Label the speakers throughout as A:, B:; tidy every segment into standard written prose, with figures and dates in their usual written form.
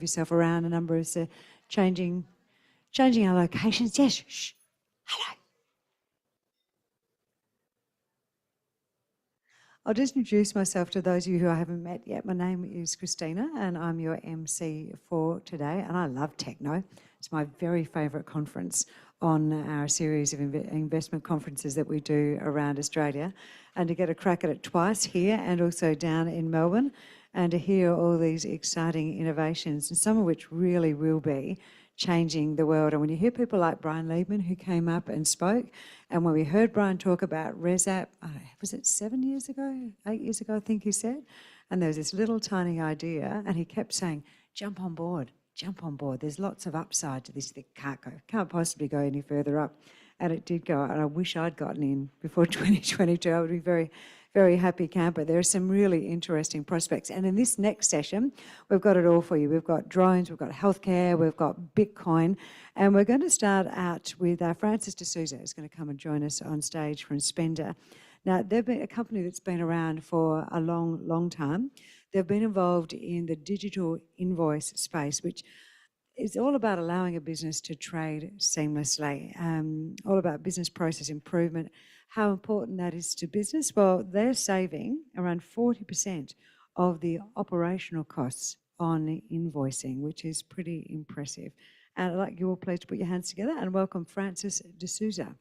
A: yourself around. A number of changing our locations. Yes, shh. Hello. I'll just introduce myself to those of you who I haven't met yet. My name is Christina and I'm your MC for today. And I love TechKnow. It's my very favourite conference on our series of investment conferences that we do around Australia. And to get a crack at it twice here and also down in Melbourne, and to hear all these exciting innovations, and some of which really will be changing the world. And when you hear people like Brian Liebman, who came up and spoke, and when we heard Brian talk about ResApp, was it 7 years ago, 8 years ago, I think he said, and there was this little tiny idea, and he kept saying, jump on board, jump on board. There's lots of upside to this. It can't possibly go any further up. And it did go, and I wish I'd gotten in before 2022. I would be very, very happy camper. There are some really interesting prospects. And in this next session, we've got it all for you. We've got drones, we've got healthcare, we've got Bitcoin. And we're going to start out with Francis D'Souza, who's going to come and join us on stage from Spender. Now, they've been a company that's been around for a long, long time. They've been involved in the digital invoice space, which is all about allowing a business to trade seamlessly, all about business process improvement. How important that is to business? Well, they're saving around 40% of the operational costs on invoicing, which is pretty impressive. And I'd like you all please to put your hands together and welcome Francis D'Souza.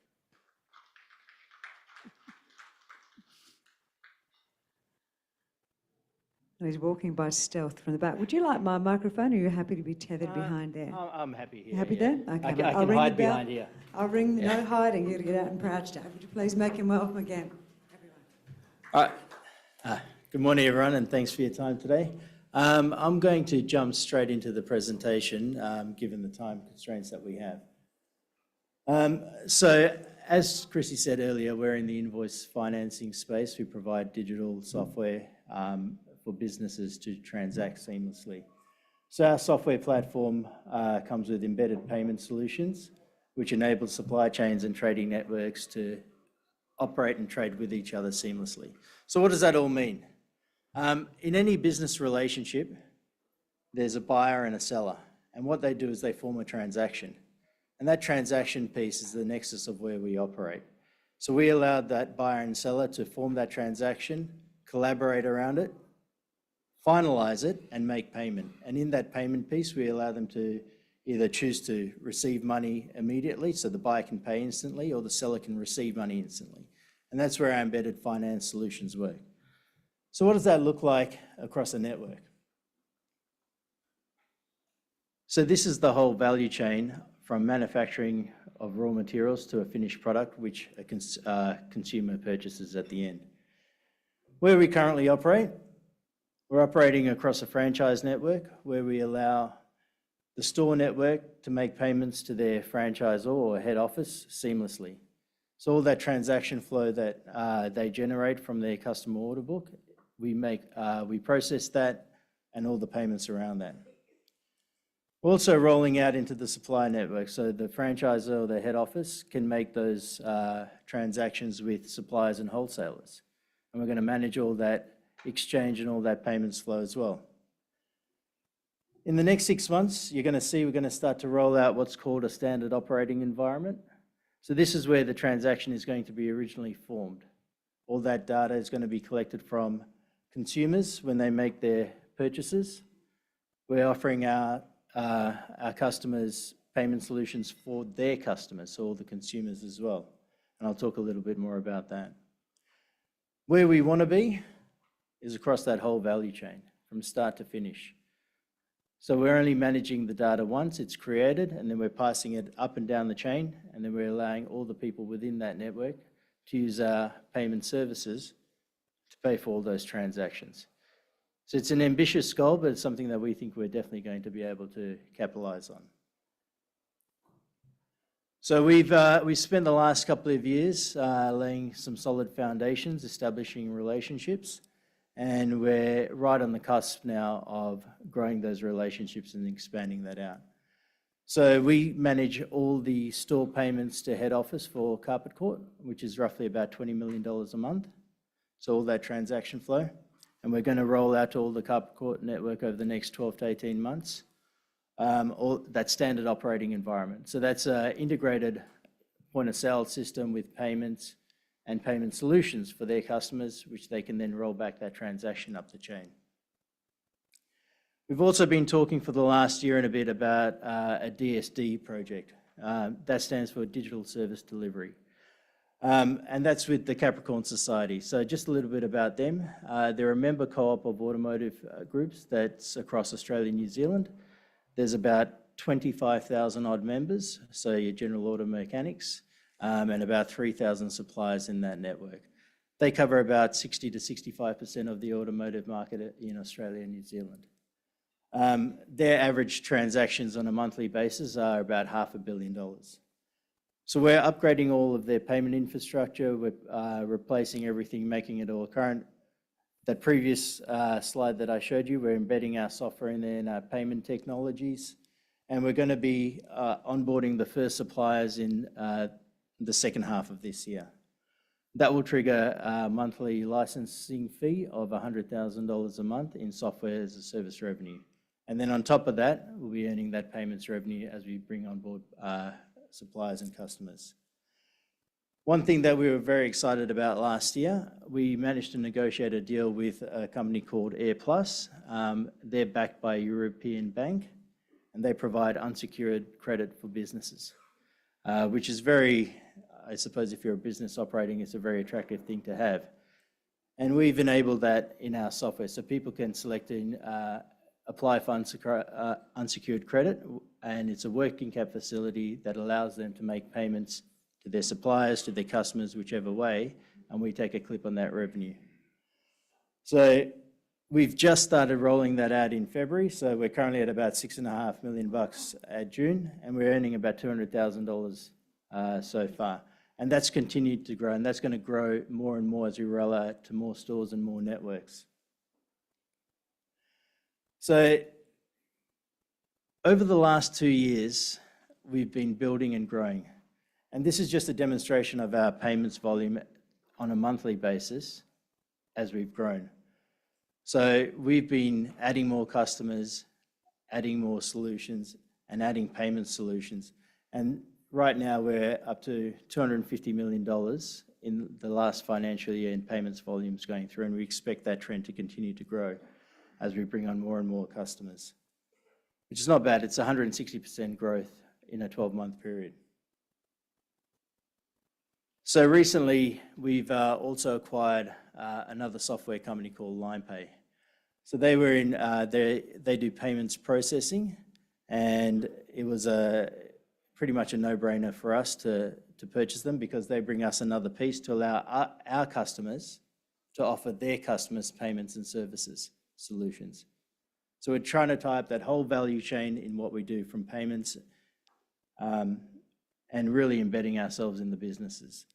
A: He's walking by stealth from the back. Would you like my microphone, or are you happy to be tethered behind there?
B: I'm happy here.
A: You happy there? Okay.
B: I can hide behind here.
A: I'll ring, no hiding. You've got to get out and crouch down. Would you please make him welcome again,
B: everyone? Good morning, everyone, and thanks for your time today. I'm going to jump straight into the presentation, given the time constraints that we have. So, as Chrissy said earlier, we're in the invoice financing space. We provide digital software for businesses to transact seamlessly. So our software platform comes with embedded payment solutions, which enable supply chains and trading networks to operate and trade with each other seamlessly. So what does that all mean? In any business relationship, there's a buyer and a seller. And what they do is they form a transaction. And that transaction piece is the nexus of where we operate. So we allow that buyer and seller to form that transaction, collaborate around it, finalize it, and make payment. And in that payment piece, we allow them to either choose to receive money immediately, so the buyer can pay instantly, or the seller can receive money instantly. And that's where our embedded finance solutions work. So what does that look like across a network? So this is the whole value chain from manufacturing of raw materials to a finished product, which a consumer purchases at the end. Where we currently operate, we're operating across a franchise network where we allow the store network to make payments to their franchisor or head office seamlessly. So all that transaction flow that they generate from their customer order book, we process that and all the payments around that. We're also rolling out into the supply network, so the franchisor or the head office can make those transactions with suppliers and wholesalers. And we're going to manage all that exchange and all that payments flow as well. In the next 6 months, you're going to see we're going to start to roll out what's called a standard operating environment. So this is where the transaction is going to be originally formed. All that data is going to be collected from consumers when they make their purchases. We're offering our customers payment solutions for their customers, so all the consumers as well. And I'll talk a little bit more about that. Where we want to be is across that whole value chain from start to finish. So we're only managing the data once it's created, and then we're passing it up and down the chain, and then we're allowing all the people within that network to use our payment services to pay for all those transactions. So it's an ambitious goal, but it's something that we think we're definitely going to be able to capitalize on. So we've spent the last couple of years laying some solid foundations, establishing relationships, and we're right on the cusp now of growing those relationships and expanding that out. So we manage all the store payments to head office for Carpet Court, which is roughly about $20 million a month. So all that transaction flow. And we're going to roll out to all the Carpet Court network over the next 12 to 18 months. or that standard operating environment. So that's an integrated point-of-sale system with payments and payment solutions for their customers, which they can then roll back that transaction up the chain. We've also been talking for the last year and a bit about a DSD project. That stands for Digital Service Delivery. And that's with the Capricorn Society. So just a little bit about them. They're a member co-op of automotive groups that's across Australia and New Zealand. There's about 25,000 odd members, so your general auto mechanics, and about 3,000 suppliers in that network. They cover about 60 to 65% of the automotive market in Australia and New Zealand. Their average transactions on a monthly basis are about $500 million. So we're upgrading all of their payment infrastructure. We're replacing everything, making it all current. That previous slide that I showed you, we're embedding our software in there and our payment technologies. And we're going to be onboarding the first suppliers in the second half of this year. That will trigger a monthly licensing fee of $100,000 a month in software as a service revenue. And then on top of that, we'll be earning that payments revenue as we bring on board suppliers and customers. One thing that we were very excited about last year, we managed to negotiate a deal with a company called AirPlus. They're backed by a European bank, and they provide unsecured credit for businesses, which is very, I suppose if you're a business operating, it's a very attractive thing to have. And we've enabled that in our software, so people can select apply for unsecured credit, and it's a working cap facility that allows them to make payments to their suppliers, to their customers, whichever way, and we take a clip on that revenue. So we've just started rolling that out in February, so we're currently at about $6.5 million at June, and we're earning about $200,000 so far. And that's continued to grow, and that's going to grow more and more as we roll out to more stores and more networks. So over the last 2 years, we've been building and growing. And this is just a demonstration of our payments volume on a monthly basis as we've grown. So we've been adding more customers, adding more solutions, and adding payment solutions. And right now we're up to $250 million in the last financial year in payments volumes going through, and we expect that trend to continue to grow as we bring on more and more customers, which is not bad. It's 160% growth in a 12-month period. So recently, we've also acquired another software company called LinePay. So they were in, they do payments processing, and it was pretty much a no-brainer for us to purchase them because they bring us another piece to allow our customers to offer their customers payments and services solutions. So we're trying to tie up that whole value chain in what we do from payments and really embedding ourselves in the businesses.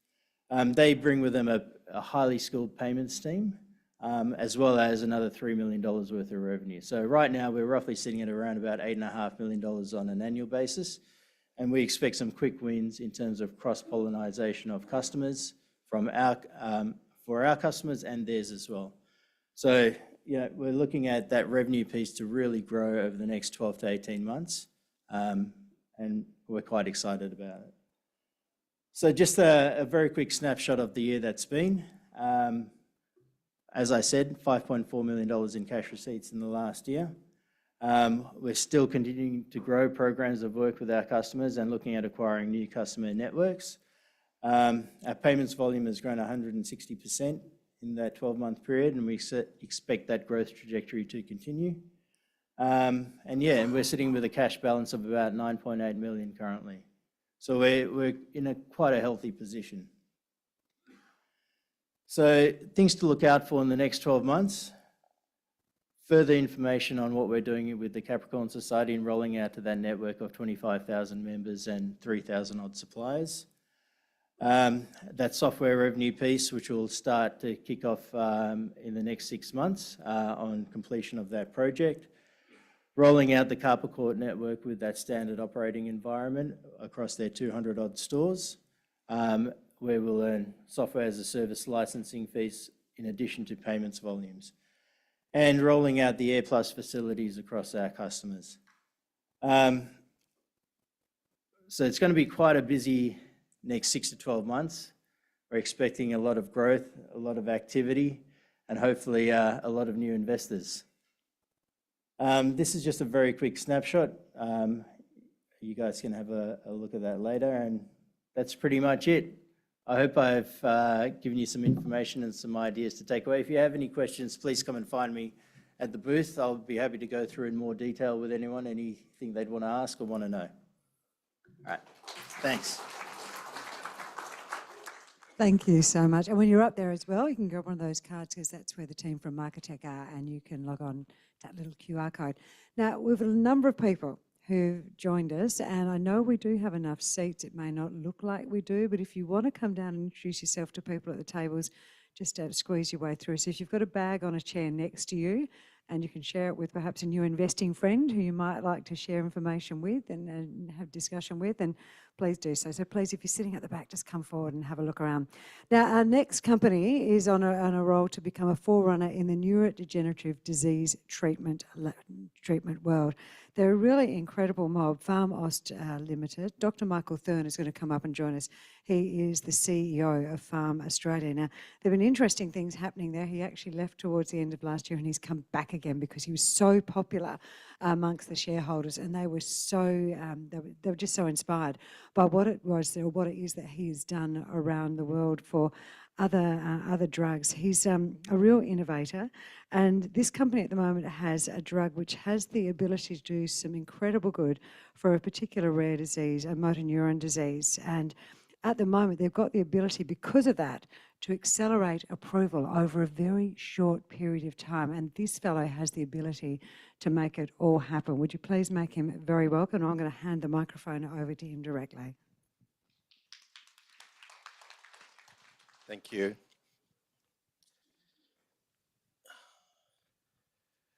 B: They bring with them a highly skilled payments team, as well as another $3 million worth of revenue. So right now we're roughly sitting at around about $8.5 million on an annual basis, and we expect some quick wins in terms of cross-pollination of customers from for our customers and theirs as well. So we're looking at that revenue piece to really grow over the next 12 to 18 months, and we're quite excited about it. So just a very quick snapshot of the year that's been. As I said, $5.4 million in cash receipts in the last year. We're still continuing to grow programs of work with our customers and looking at acquiring new customer networks. Our payments volume has grown 160% in that 12-month period, and we expect that growth trajectory to continue. And we're sitting with a cash balance of about $9.8 million currently. So we're in quite a healthy position. So things to look out for in the next 12 months. Further information on what we're doing with the Capricorn Society and rolling out to that network of 25,000 members and 3,000 odd suppliers. That software revenue piece, which will start to kick off in the next 6 months on completion of that project. Rolling out the Capricorn network with that standard operating environment across their 200 odd stores, where we'll earn software as a service licensing fees in addition to payments volumes. And rolling out the AirPlus facilities across our customers. So it's going to be quite a busy next 6 to 12 months. We're expecting a lot of growth, a lot of activity, and hopefully a lot of new investors. This is just a very quick snapshot. You guys can have a look at that later, and that's pretty much it. I hope I've given you some information and some ideas to take away. If you have any questions, please come and find me at the booth. I'll be happy to go through in more detail with anyone, anything they'd want to ask or want to know. All right, thanks.
A: Thank you so much. And when you're up there as well, you can grab one of those cards because that's where the team from Marketech are, and you can log on that little QR code. Now, we've a number of people who joined us, and I know we do have enough seats. It may not look like we do, but if you want to come down and introduce yourself to people at the tables, just squeeze your way through. So if you've got a bag on a chair next to you, and you can share it with perhaps a new investing friend who you might like to share information with and have discussion with, and please do so. So please, if you're sitting at the back, just come forward and have a look around. Now, our next company is on a roll to become a forerunner in the neurodegenerative disease treatment world. They're a really incredible mob, PharmAust Limited. Dr. Michael Thurn is going to come up and join us. He is the CEO of Pharm Australia. Now, there have been interesting things happening there. He actually left towards the end of last year, and he's come back again because he was so popular amongst the shareholders, and they were so they were just so inspired by what it was or what it is that he has done around the world for other drugs. He's a real innovator, and this company at the moment has a drug which has the ability to do some incredible good for a particular rare disease, a motor neuron disease. And at the moment, they've got the ability, because of that, to accelerate approval over a very short period of time. And this fellow has the ability to make it all happen. Would you please make him very welcome? I'm going to hand the microphone over to him directly.
C: Thank you.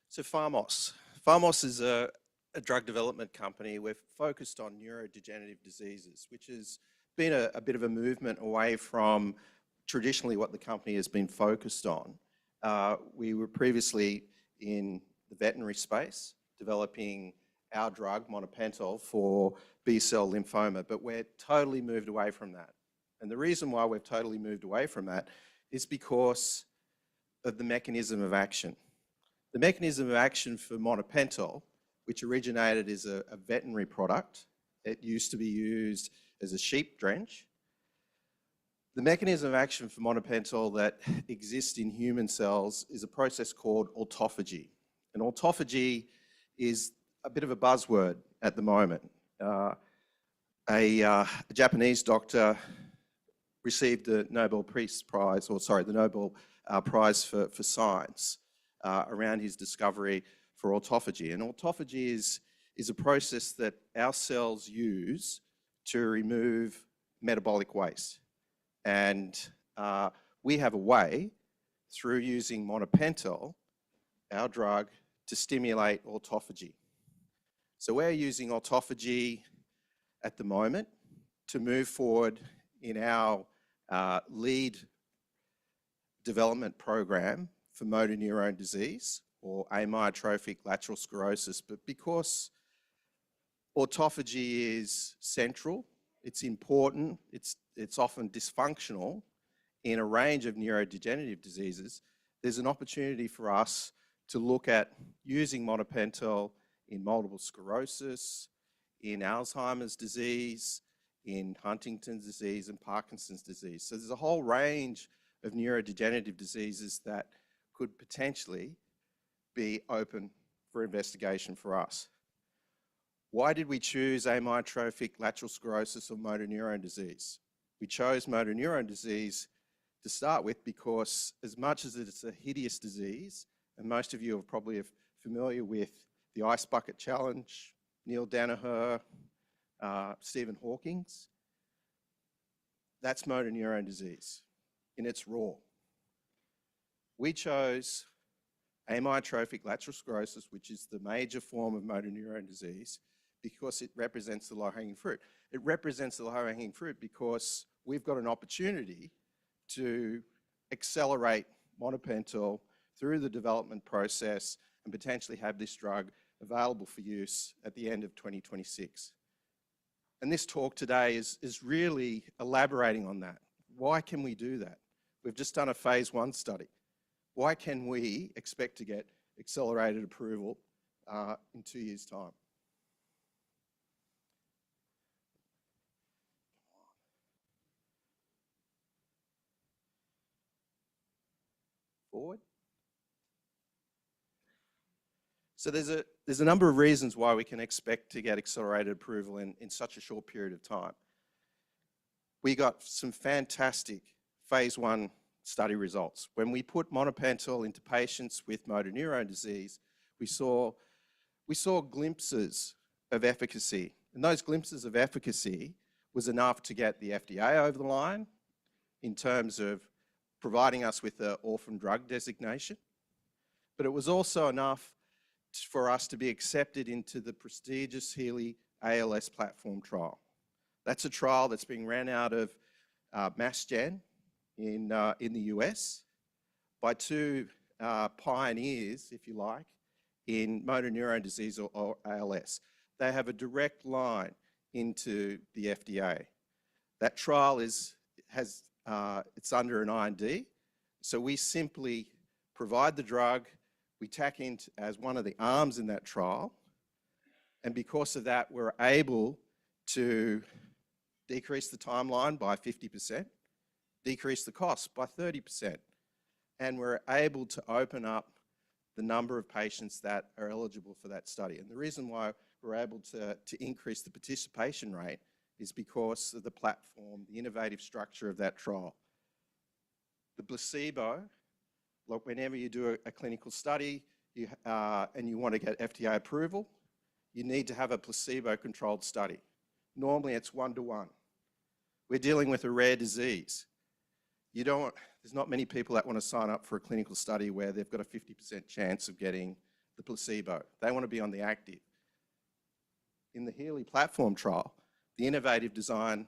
C: So PharmAust. PharmAust is a drug development company. We're focused on neurodegenerative diseases, which has been a bit of a movement away from traditionally what the company has been focused on. We were previously in the veterinary space, developing our drug, monopental, for B-cell lymphoma, but we're totally moved away from that. And the reason why we've totally moved away from that is because of the mechanism of action. The mechanism of action for monopental, which originated as a veterinary product, it used to be used as a sheep drench. The mechanism of action for monopental that exists in human cells is a process called autophagy. And autophagy is a bit of a buzzword at the moment. A Japanese doctor received the Nobel Prize, the Nobel Prize for Science around his discovery for autophagy. And autophagy is a process that our cells use to remove metabolic waste. And we have a way, through using monopental, our drug, to stimulate autophagy. So we're using autophagy at the moment to move forward in our lead development program for motor neuron disease, or amyotrophic lateral sclerosis. But because autophagy is central, it's important, it's often dysfunctional in a range of neurodegenerative diseases, there's an opportunity for us to look at using monopental in multiple sclerosis, in Alzheimer's disease, in Huntington's disease and Parkinson's disease. So there's a whole range of neurodegenerative diseases that could potentially be open for investigation for us. Why did we choose amyotrophic lateral sclerosis or motor neuron disease? We chose motor neuron disease to start with because, as much as it's a hideous disease, and most of you are probably familiar with the Ice Bucket Challenge, Neil Danaher, Stephen Hawking's, that's motor neuron disease in its raw. We chose amyotrophic lateral sclerosis, which is the major form of motor neuron disease, because it represents the low-hanging fruit. It represents the low-hanging fruit because we've got an opportunity to accelerate monopental through the development process and potentially have this drug available for use at the end of 2026. And this talk today is really elaborating on that. Why can we do that? We've just done a phase 1 study. Why can we expect to get accelerated approval in 2 years' time? Forward. So there's a number of reasons why we can expect to get accelerated approval in such a short period of time. We got some fantastic phase 1 study results. When we put monopental into patients with motor neurone disease, we saw glimpses of efficacy. And those glimpses of efficacy was enough to get the FDA over the line in terms of providing us with an orphan drug designation. But it was also enough for us to be accepted into the prestigious Healey ALS platform trial. That's a trial that's being ran out of MassGen in the US by two pioneers, if you like, in motor neurone disease or ALS. They have a direct line into the FDA. That trial it's under an IND, so we simply provide the drug, we tack in as one of the arms in that trial, and because of that, we're able to decrease the timeline by 50%, decrease the cost by 30%, and we're able to open up the number of patients that are eligible for that study. And the reason why we're able to increase the participation rate is because of the platform, the innovative structure of that trial. The placebo, look, whenever you do a clinical study and you want to get FDA approval, you need to have a placebo-controlled study. Normally it's 1-to-1. We're dealing with a rare disease. There's not many people that want to sign up for a clinical study where they've got a 50% chance of getting the placebo. They want to be on the active. In the Healey platform trial, the innovative design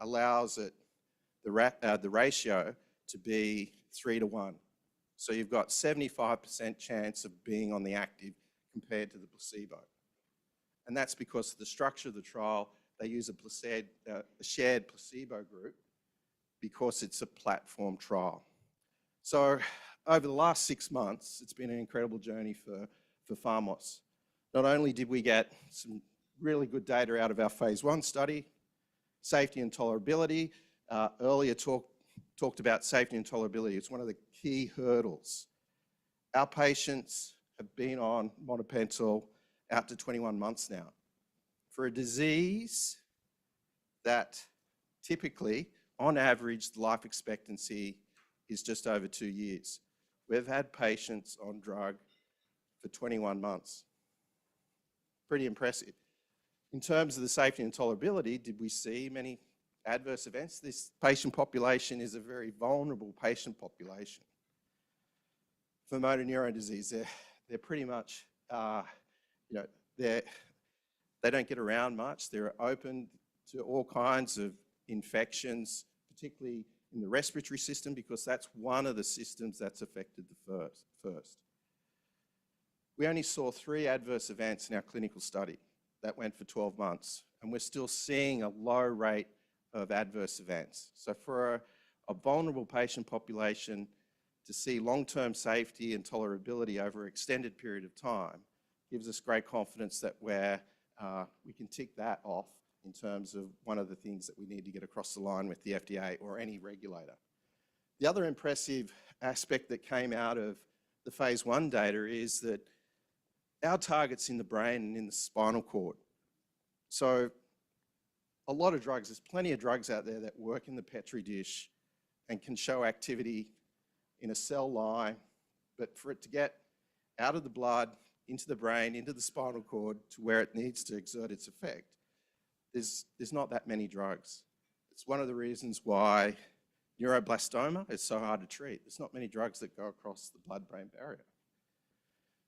C: allows the ratio to be 3-to-1. So you've got 75% chance of being on the active compared to the placebo. And that's because of the structure of the trial. They use a shared placebo group because it's a platform trial. So over the last 6 months, it's been an incredible journey for PharmAust. Not only did we get some really good data out of our phase 1 study, safety and tolerability. Earlier talked about safety and tolerability. It's one of the key hurdles. Our patients have been on monopental out to 21 months now. For a disease that typically, on average, the life expectancy is just over 2 years. We've had patients on drug for 21 months. Pretty impressive. In terms of the safety and tolerability, did we see many adverse events? This patient population is a very vulnerable patient population. For motor neurone disease, they're pretty much, they don't get around much. They're open to all kinds of infections, particularly in the respiratory system, because that's one of the systems that's affected the first. We only saw 3 adverse events in our clinical study that went for 12 months, and we're still seeing a low rate of adverse events. So for a vulnerable patient population to see long-term safety and tolerability over an extended period of time gives us great confidence that we can tick that off in terms of one of the things that we need to get across the line with the FDA or any regulator. The other impressive aspect that came out of the phase 1 data is that our target's in the brain and in the spinal cord. So a lot of drugs, there's plenty of drugs out there that work in the Petri dish and can show activity in a cell line, but for it to get out of the blood, into the brain, into the spinal cord, to where it needs to exert its effect, there's not that many drugs. It's one of the reasons why neuroblastoma is so hard to treat. There's not many drugs that go across the blood-brain barrier.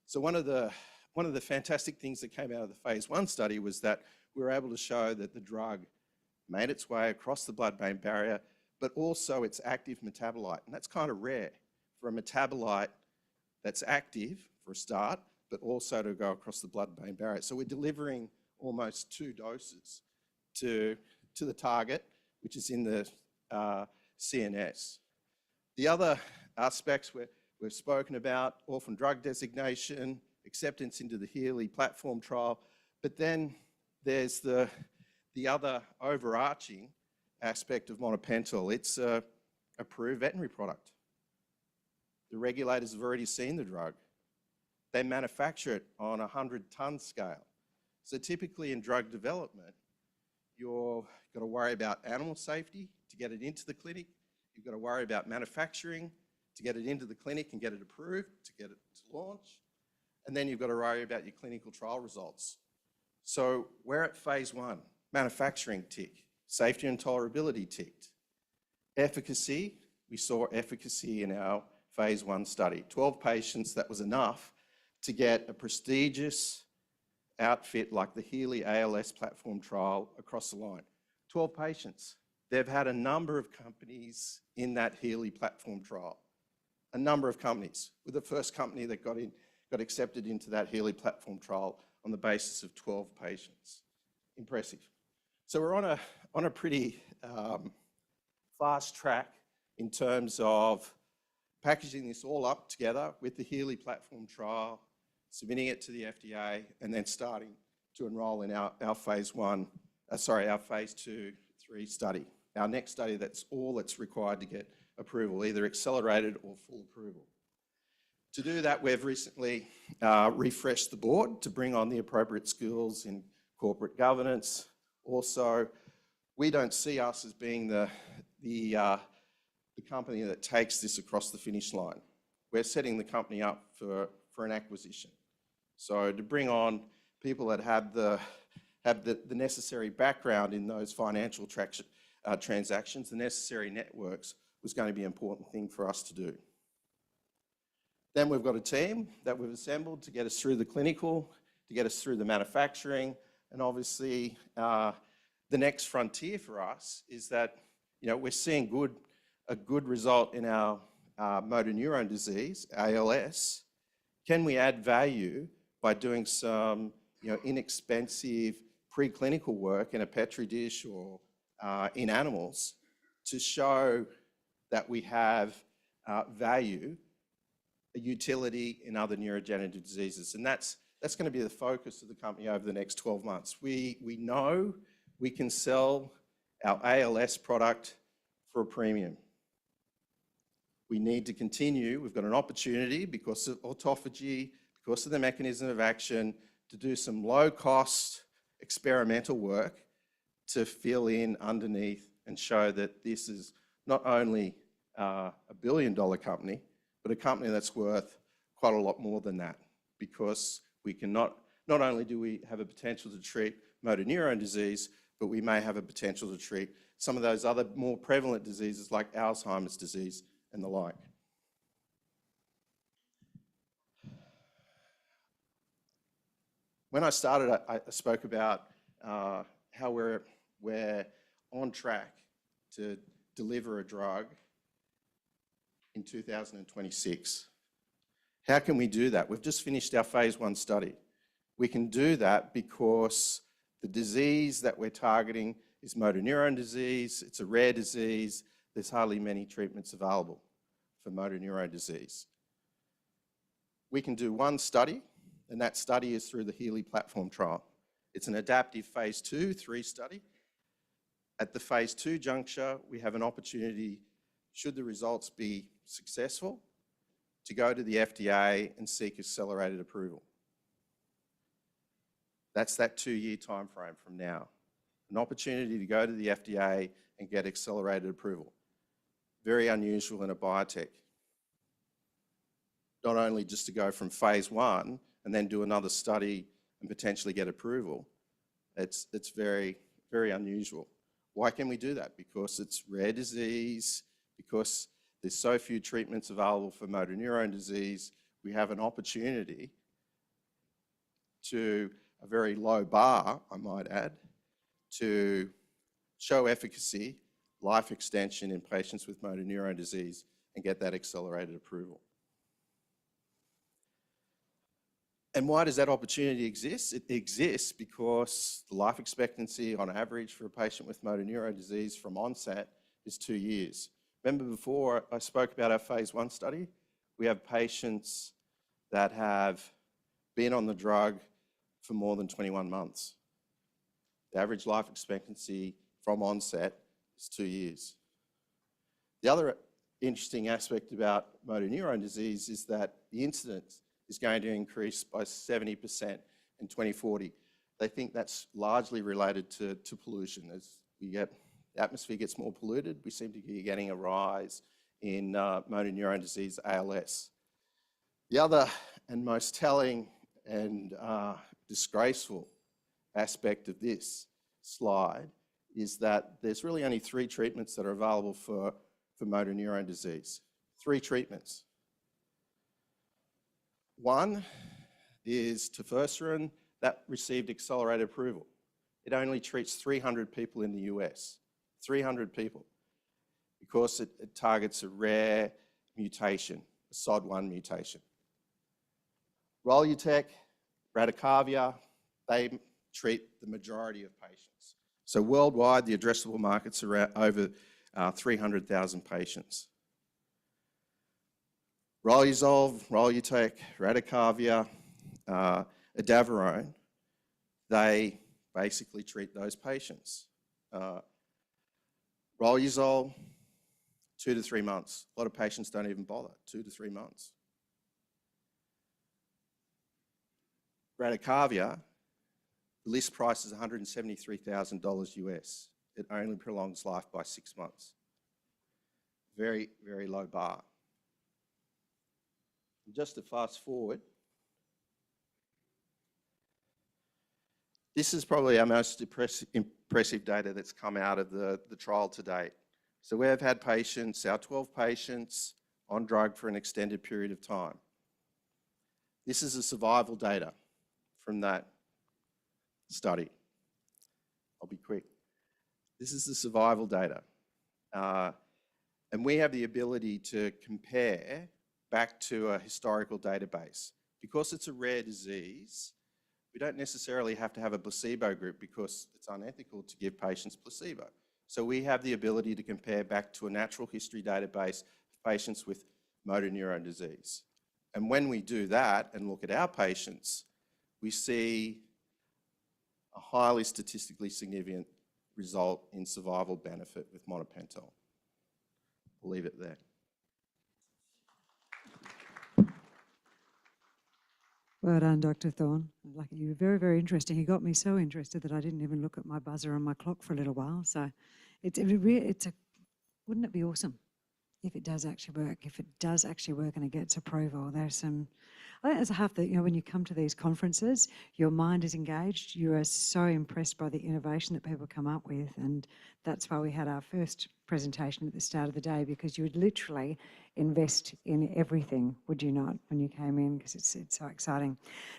C: So one of the fantastic things that came out of the phase 1 study was that we were able to show that the drug made its way across the blood-brain barrier, but also its active metabolite. And that's kind of rare for a metabolite that's active, for a start, but also to go across the blood-brain barrier. So we're delivering almost 2 doses to the target, which is in the CNS. The other aspects we've spoken about, orphan drug designation, acceptance into the Healy platform trial, but then there's the other overarching aspect of monopentyl. It's an approved veterinary product. The regulators have already seen the drug. They manufacture it on a 100-ton scale. So typically in drug development, you've got to worry about animal safety to get it into the clinic. You've got to worry about manufacturing to get it into the clinic and get it approved, to get it to launch. And then you've got to worry about your clinical trial results. So we're at phase 1, manufacturing tick, safety and tolerability ticked. Efficacy, we saw efficacy in our phase 1 study. 12 patients, that was enough to get a prestigious outfit like the Healy ALS platform trial across the line. 12 patients. They've had a number of companies in that Healy platform trial. A number of companies. We're the first company that got accepted into that Healy platform trial on the basis of 12 patients. Impressive. So we're on a pretty fast track in terms of packaging this all up together with the Healy platform trial, submitting it to the FDA, and then starting to enroll in our phase 2/3 study. Our next study, that's all that's required to get approval, either accelerated or full approval. To do that, we've recently refreshed the board to bring on the appropriate skills in corporate governance. Also, we don't see us as being the company that takes this across the finish line. We're setting the company up for an acquisition. So to bring on people that have the necessary background in those financial transactions, the necessary networks, was going to be an important thing for us to do. Then we've got a team that we've assembled to get us through the clinical, to get us through the manufacturing, and obviously the next frontier for us is that we're seeing a good result in our motor neurone disease, ALS. Can we add value by doing some inexpensive preclinical work in a petri dish or in animals to show that we have value, a utility in other neurodegenerative diseases? And that's going to be the focus of the company over the next 12 months. We know we can sell our ALS product for a premium. We need to continue. We've got an opportunity because of autophagy, because of the mechanism of action, to do some low-cost experimental work to fill in underneath and show that this is not only a billion-dollar company, but a company that's worth quite a lot more than that, because we can not only do we have a potential to treat motor neurone disease, but we may have a potential to treat some of those other more prevalent diseases like Alzheimer's disease and the like. When I started, I spoke about how we're on track to deliver a drug in 2026. How can we do that? We've just finished our phase 1 study. We can do that because the disease that we're targeting is motor neurone disease. It's a rare disease. There's hardly many treatments available for motor neurone disease. We can do one study, and that study is through the Healy platform trial. It's an adaptive phase 2/3 study. At the phase 2 juncture, we have an opportunity, should the results be successful, to go to the FDA and seek accelerated approval. That's that 2-year time frame from now. An opportunity to go to the FDA and get accelerated approval. Very unusual in a biotech. Not only just to go from phase 1 and then do another study and potentially get approval. It's very, very unusual. Why can we do that? Because it's rare disease, because there's so few treatments available for motor neurone disease. We have an opportunity to a very low bar, I might add, to show efficacy, life extension in patients with motor neurone disease and get that accelerated approval. And why does that opportunity exist? It exists because the life expectancy on average for a patient with motor neurone disease from onset is 2 years. Remember before I spoke about our phase 1 study? We have patients that have been on the drug for more than 21 months. The average life expectancy from onset is 2 years. The other interesting aspect about motor neurone disease is that the incidence is going to increase by 70% in 2040. They think that's largely related to pollution. As the atmosphere gets more polluted, we seem to be getting a rise in motor neurone disease, ALS. The other and most telling and disgraceful aspect of this slide is that there's really only 3 treatments that are available for motor neurone disease. 3 treatments. One is tofersen that received accelerated approval. It only treats 300 people in the US, 300 people, because it targets a rare mutation, a SOD1 mutation. Rolutech, bradycardia, they treat the majority of patients. So worldwide, the addressable market's around over 300,000 patients. Roluzole, Rolutech, radicardia, edaverone, they basically treat those patients. Roluzole, 2 to 3 months. A lot of patients don't even bother, 2 to 3 months. Radicardia, the list price is $173,000 US. It only prolongs life by 6 months. Very, very low bar. Just to fast forward, this is probably our most impressive data that's come out of the trial to date. So we have had patients, our 12 patients, on drug for an extended period of time. This is the survival data from that study. I'll be quick. This is the survival data. And we have the ability to compare back to a historical database. Because it's a rare disease, we don't necessarily have to have a placebo group because it's unethical to give patients placebo. So we have the ability to compare back to a natural history database of patients with motor neurone disease. And when we do that and look at our patients, we see a highly statistically significant result in survival benefit with monopental. We'll leave it there.
A: Well done, Dr. Thurn. Like, you were very, very interesting. He got me so interested that I didn't even look at my buzzer on my clock for a little while. So wouldn't it be awesome if it does actually work? If it does actually work and it gets approval, I think there's half that, when you come to these conferences, your mind is engaged. You are so impressed by the innovation that people come up with. And that's why we had our first presentation at the start of the day, because you would literally invest in everything, would you not, when you came in, because it's so exciting.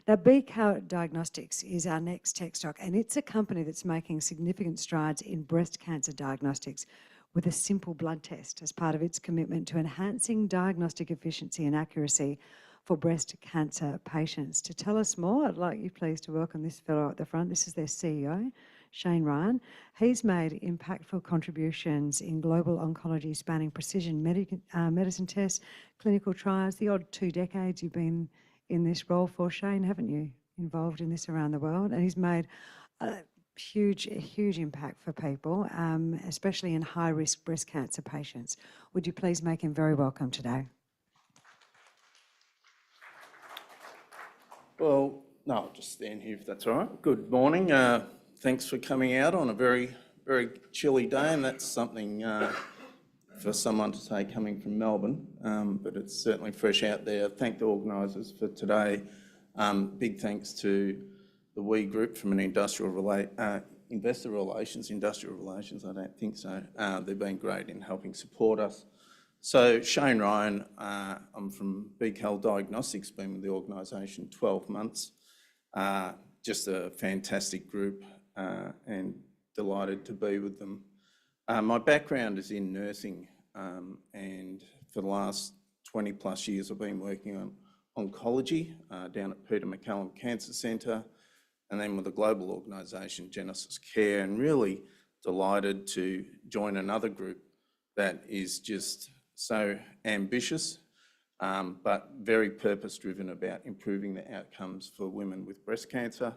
A: Now, BCAL Diagnostics is our next tech stock, and it's a company that's making significant strides in breast cancer diagnostics with a simple blood test as part of its commitment to enhancing diagnostic efficiency and accuracy for breast cancer patients. To tell us more, I'd like you please to welcome this fellow at the front. This is their CEO, Shane Ryan. He's made impactful contributions in global oncology spanning precision medicine tests, clinical trials, the odd 2 decades you've been in this role for, Shane, haven't you? Involved in this around the world. And he's made a huge impact for people, especially in high-risk breast cancer patients. Would you please make him very welcome today?
D: Well, no, I'll just stand here if that's all right. Good morning. Thanks for coming out on a very, very chilly day, and that's something for someone to say coming from Melbourne, but it's certainly fresh out there. Thank the organisers for today. Big thanks to the WE Group from an investor relations, I don't think so. They've been great in helping support us. So Shane Ryan, I'm from BCAL Diagnostics, been with the organisation 12 months. Just a fantastic group and delighted to be with them. My background is in nursing and for the last 20 plus years I've been working on oncology down at Peter MacCallum Cancer Centre, and then with the global organisation Genesis Care, and really delighted to join another group that is just so ambitious, but very purpose-driven about improving the outcomes for women with breast cancer.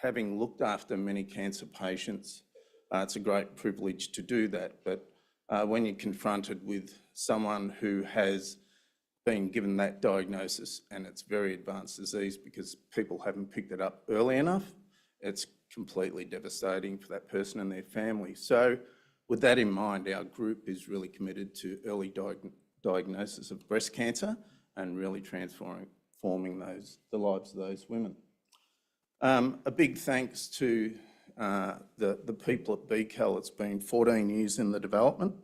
D: Having looked after many cancer patients, it's a great privilege to do that, but when you're confronted with someone who has been given that diagnosis and it's very advanced disease because people haven't picked it up early enough, it's completely devastating for that person and their family. So with that in mind, our group is really committed to early diagnosis of breast cancer and really transforming the lives of those women. A big thanks to the people at BCAL. It's been 14 years in the development,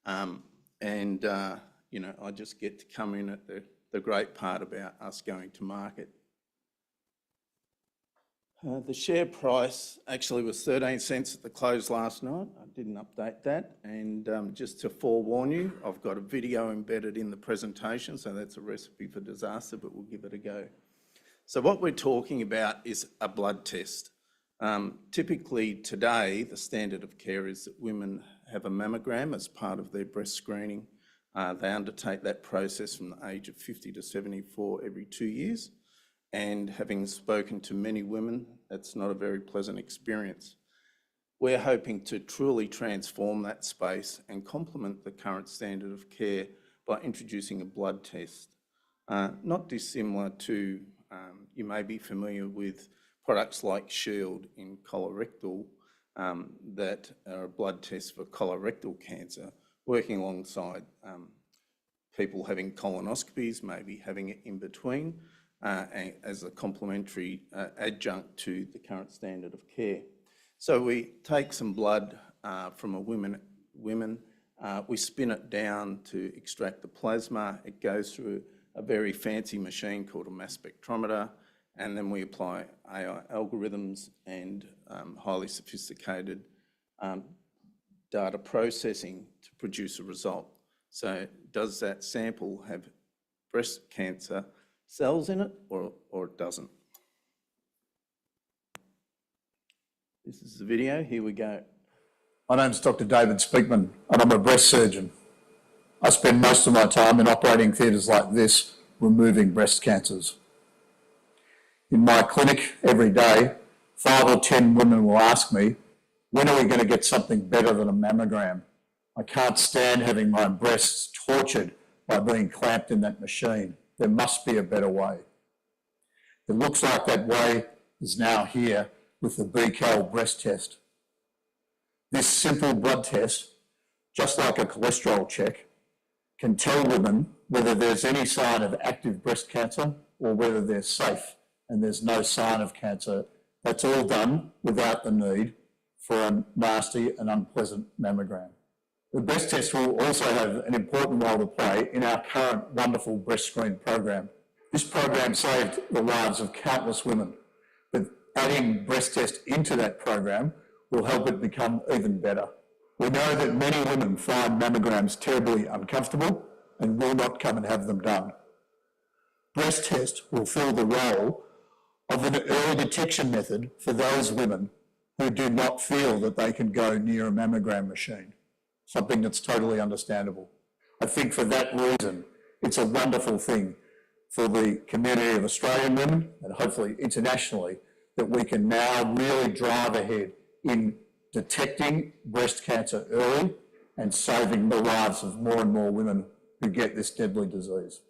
D: and you know, I just get to come in at the great part about us going to market. The share price actually was 13 cents at the close last night. I didn't update that, and just to forewarn you, I've got a video embedded in the presentation, so that's a recipe for disaster, but we'll give it a go. So what we're talking about is a blood test. Typically today, the standard of care is that women have a mammogram as part of their breast screening. They undertake that process from the age of 50 to 74 every 2 years. And having spoken to many women, that's not a very pleasant experience. We're hoping to truly transform that space and complement the current standard of care by introducing a blood test. Not dissimilar to, you may be familiar with products like Shield in colorectal that are a blood test for colorectal cancer, working alongside people having colonoscopies, maybe having it in between, as a complementary adjunct to the current standard of care. So we take some blood from a women, we spin it down to extract the plasma. It goes through a very fancy machine called a mass spectrometer, and then we apply AI algorithms and highly sophisticated data processing to produce a result. So does that sample have breast cancer cells in it or it doesn't? This is the video, here we go.
E: My name's Dr. David Speakman and I'm a breast surgeon. I spend most of my time in operating theatres like this, removing breast cancers. In my clinic every day, 5 or 10 women will ask me, when are we going to get something better than a mammogram? I can't stand having my breasts tortured by being clamped in that machine. There must be a better way. It looks like that way is now here with the BCAL breast test. This simple blood test, just like a cholesterol check, can tell women whether there's any sign of active breast cancer or whether they're safe and there's no sign of cancer. That's all done without the need for a nasty and unpleasant mammogram. The breast test will also have an important role to play in our current wonderful breast screen program. This program saved the lives of countless women, but adding breast test into that program will help it become even better. We know that many women find mammograms terribly uncomfortable and will not come and have them done. Breast test will fill the role of an early detection method for those women who do not feel that they can go near a mammogram machine, something that's totally understandable. I think for that reason, it's a wonderful thing for the community of Australian women and hopefully internationally that we can now really drive ahead in detecting breast cancer early and saving the lives of more and more women who get this deadly disease.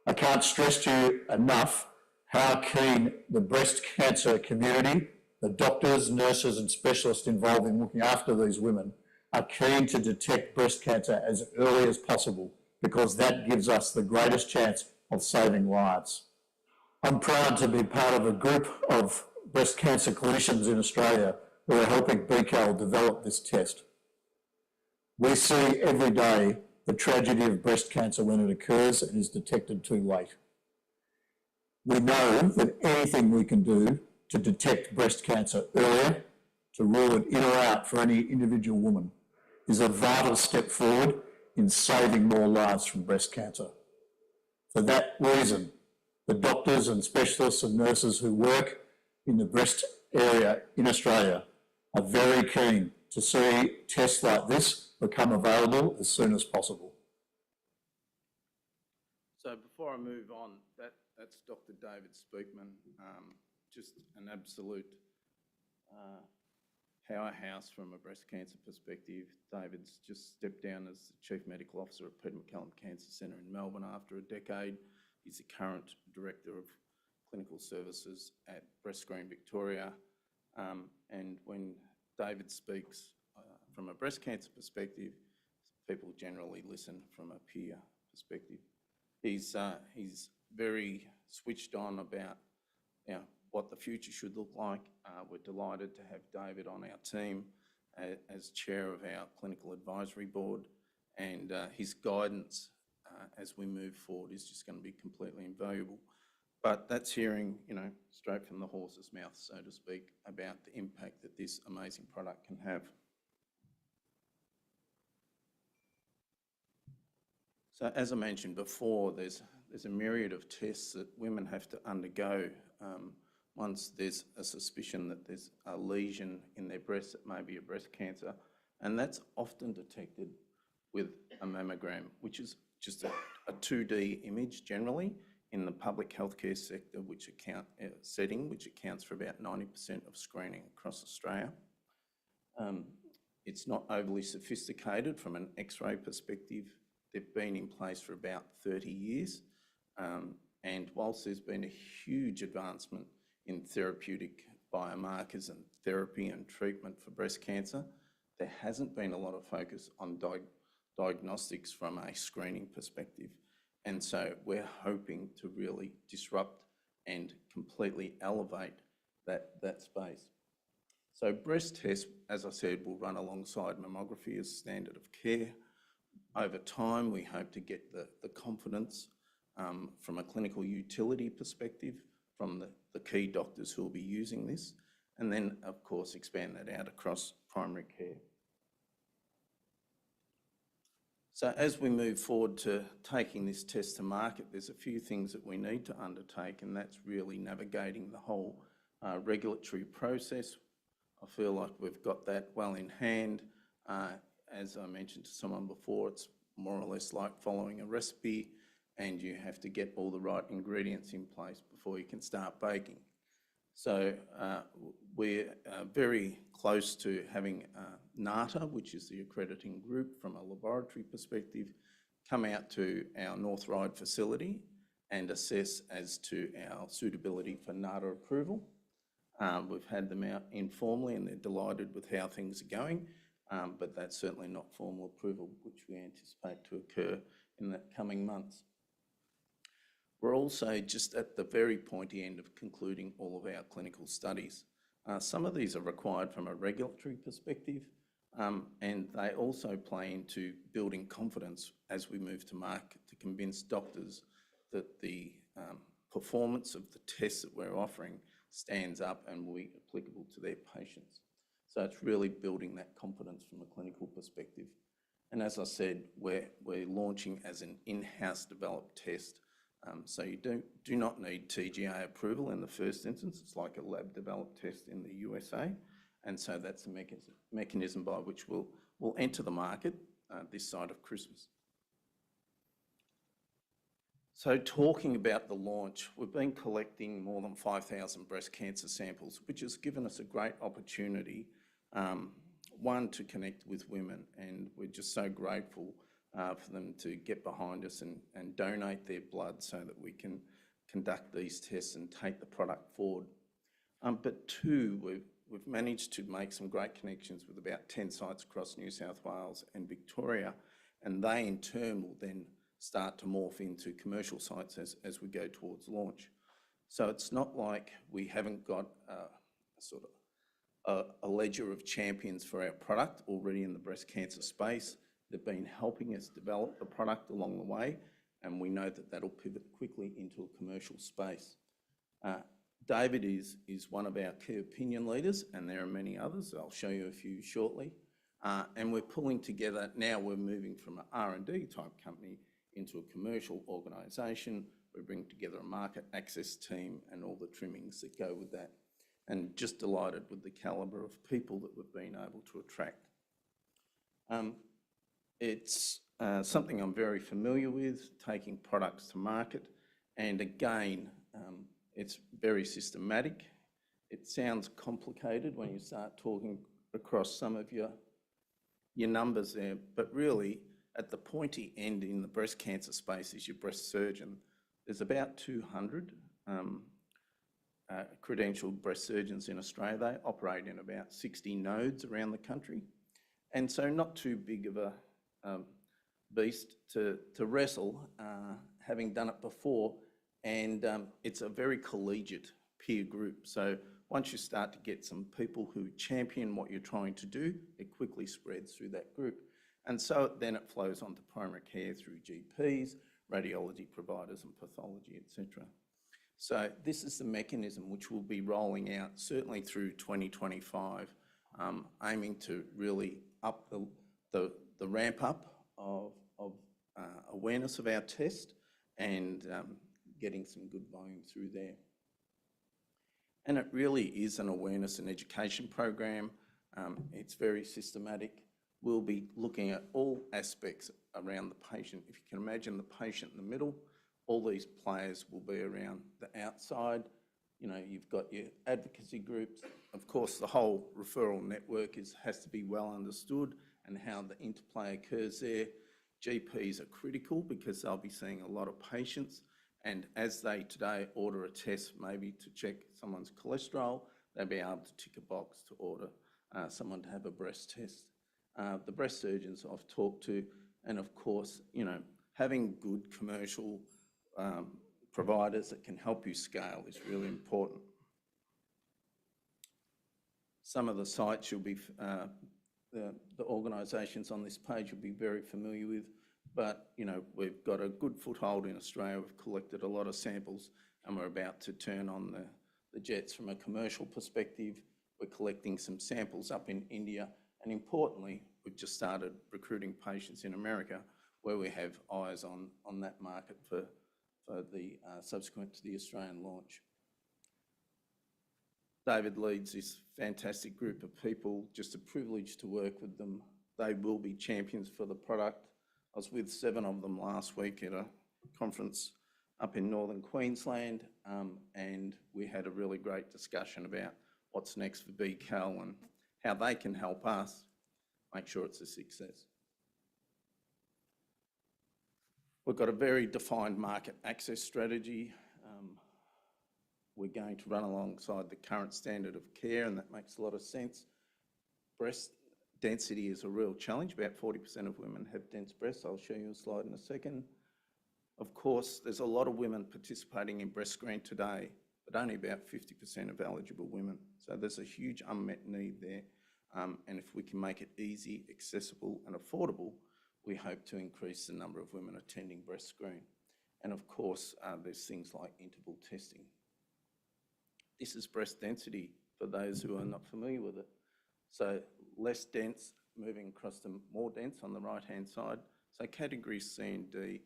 E: I can't stress to you enough how keen the breast cancer community, the doctors, nurses and specialists involved in looking after these women are keen to detect breast cancer as early as possible because that gives us the greatest chance of saving lives. I'm proud to be part of a group of breast cancer clinicians in Australia who are helping BCAL develop this test. We see every day the tragedy of breast cancer when it occurs and is detected too late. We know that anything we can do to detect breast cancer earlier, to rule it in or out for any individual woman, is a vital step forward in saving more lives from breast cancer. For that reason, the doctors and specialists and nurses who work in the breast area in Australia are very keen to see tests like this become available as soon as possible.
D: So before I move on, that's Dr. David Speakman, just an absolute powerhouse from a breast cancer perspective. David's just stepped down as the Chief Medical Officer at Peter MacCallum Cancer Centre in Melbourne after a decade. He's the current Director of Clinical Services at Breast Screen Victoria. And when David speaks from a breast cancer perspective, people generally listen from a peer perspective. He's very switched on about what the future should look like. We're delighted to have David on our team as chair of our clinical advisory board, and his guidance as we move forward is just going to be completely invaluable. But that's hearing, straight from the horse's mouth, so to speak, about the impact that this amazing product can have. So as I mentioned before, there's a myriad of tests that women have to undergo once there's a suspicion that there's a lesion in their breast that may be a breast cancer, and that's often detected with a mammogram, which is just a 2D image generally in the public healthcare sector, which accounts for about 90% of screening across Australia. It's not overly sophisticated from an X-ray perspective. They've been in place for about 30 years. And whilst there's been a huge advancement in therapeutic biomarkers and therapy and treatment for breast cancer, there hasn't been a lot of focus on diagnostics from a screening perspective. And so we're hoping to really disrupt and completely elevate that space. So breast tests, as I said, will run alongside mammography as standard of care. Over time, we hope to get the confidence from a clinical utility perspective from the key doctors who will be using this, and then, of course, expand that out across primary care. So as we move forward to taking this test to market, there's a few things that we need to undertake, and that's really navigating the whole regulatory process. I feel like we've got that well in hand. As I mentioned to someone before, it's more or less like following a recipe, and you have to get all the right ingredients in place before you can start baking. So we're very close to having NATA, which is the accrediting group from a laboratory perspective, come out to our North Ryde facility and assess as to our suitability for NATA approval. We've had them out informally and they're delighted with how things are going, but that's certainly not formal approval, which we anticipate to occur in the coming months. We're also just at the very pointy end of concluding all of our clinical studies. Some of these are required from a regulatory perspective, and they also play into building confidence as we move to market to convince doctors that the performance of the tests that we're offering stands up and will be applicable to their patients. So it's really building that confidence from a clinical perspective. And as I said, we're launching as an in-house developed test. So you do not need TGA approval in the first instance. It's like a lab developed test in the USA. And so that's the mechanism by which we'll enter the market this side of Christmas. So talking about the launch, we've been collecting more than 5,000 breast cancer samples, which has given us a great opportunity, one, to connect with women, and we're just so grateful for them to get behind us and donate their blood so that we can conduct these tests and take the product forward. But two, we've managed to make some great connections with about 10 sites across New South Wales and Victoria, and they in turn will then start to morph into commercial sites as we go towards launch. So it's not like we haven't got a ledger of champions for our product already in the breast cancer space. They've been helping us develop the product along the way, and we know that that'll pivot quickly into a commercial space. David is one of our key opinion leaders, and there are many others. I'll show you a few shortly. And we're pulling together, now we're moving from an R&D type company into a commercial organisation. We bring together a market access team and all the trimmings that go with that. And just delighted with the calibre of people that we've been able to attract. It's something I'm very familiar with, taking products to market. And again, it's very systematic. It sounds complicated when you start talking across some of your numbers there, but really at the pointy end in the breast cancer space is your breast surgeon. There's about 200 credentialed breast surgeons in Australia. They operate in about 60 nodes around the country. And so not too big of a beast to wrestle, having done it before. And it's a very collegiate peer group. So once you start to get some people who champion what you're trying to do, it quickly spreads through that group. And so then it flows on to primary care through GPs, radiology providers and pathology, etc. So this is the mechanism which we'll be rolling out certainly through 2025, aiming to really up the ramp up of awareness of our test and getting some good volume through there. And it really is an awareness and education program. It's very systematic. We'll be looking at all aspects around the patient. If you can imagine the patient in the middle, all these players will be around the outside. You know, you've got your advocacy groups. Of course, the whole referral network has to be well understood and how the interplay occurs there. GPs are critical because they'll be seeing a lot of patients. And as they today order a test, maybe to check someone's cholesterol, they'll be able to tick a box to order someone to have a breast test. The breast surgeons I've talked to, and of course, you know, having good commercial providers that can help you scale is really important. Some of the sites you'll be, the organisations on this page you'll be very familiar with, but you know, we've got a good foothold in Australia. We've collected a lot of samples and we're about to turn on the jets from a commercial perspective. We're collecting some samples up in India, and importantly, we've just started recruiting patients in America where we have eyes on that market for the subsequent to the Australian launch. David leads this fantastic group of people, just a privilege to work with them. They will be champions for the product. I was with 7 of them last week at a conference up in northern Queensland, and we had a really great discussion about what's next for BCAL and how they can help us make sure it's a success. We've got a very defined market access strategy. We're going to run alongside the current standard of care, and that makes a lot of sense. Breast density is a real challenge. About 40% of women have dense breasts. I'll show you a slide in a second. Of course, there's a lot of women participating in breast screen today, but only about 50% of eligible women. So there's a huge unmet need there. And if we can make it easy, accessible and affordable, we hope to increase the number of women attending breast screen. And of course, there's things like interval testing. This is breast density for those who are not familiar with it. So less dense, moving across to more dense on the right-hand side. So categories C and D,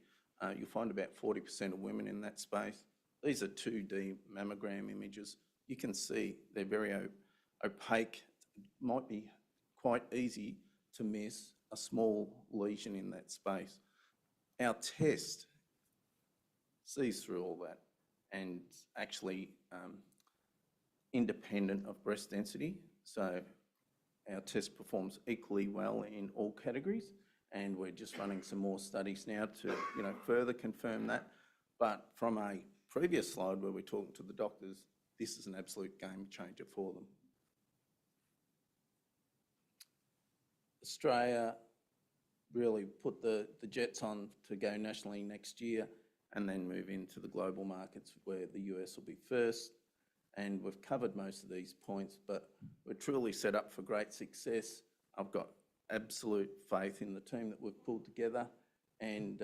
D: you'll find about 40% of women in that space. These are 2D mammogram images. You can see they're very opaque. It might be quite easy to miss a small lesion in that space. Our test sees through all that and actually independent of breast density. So our test performs equally well in all categories, and we're just running some more studies now to further confirm that. But from a previous slide where we're talking to the doctors, this is an absolute game changer for them. Australia really put the jets on to go nationally next year and then move into the global markets where the US will be first. And we've covered most of these points, but we're truly set up for great success. I've got absolute faith in the team that we've pulled together, and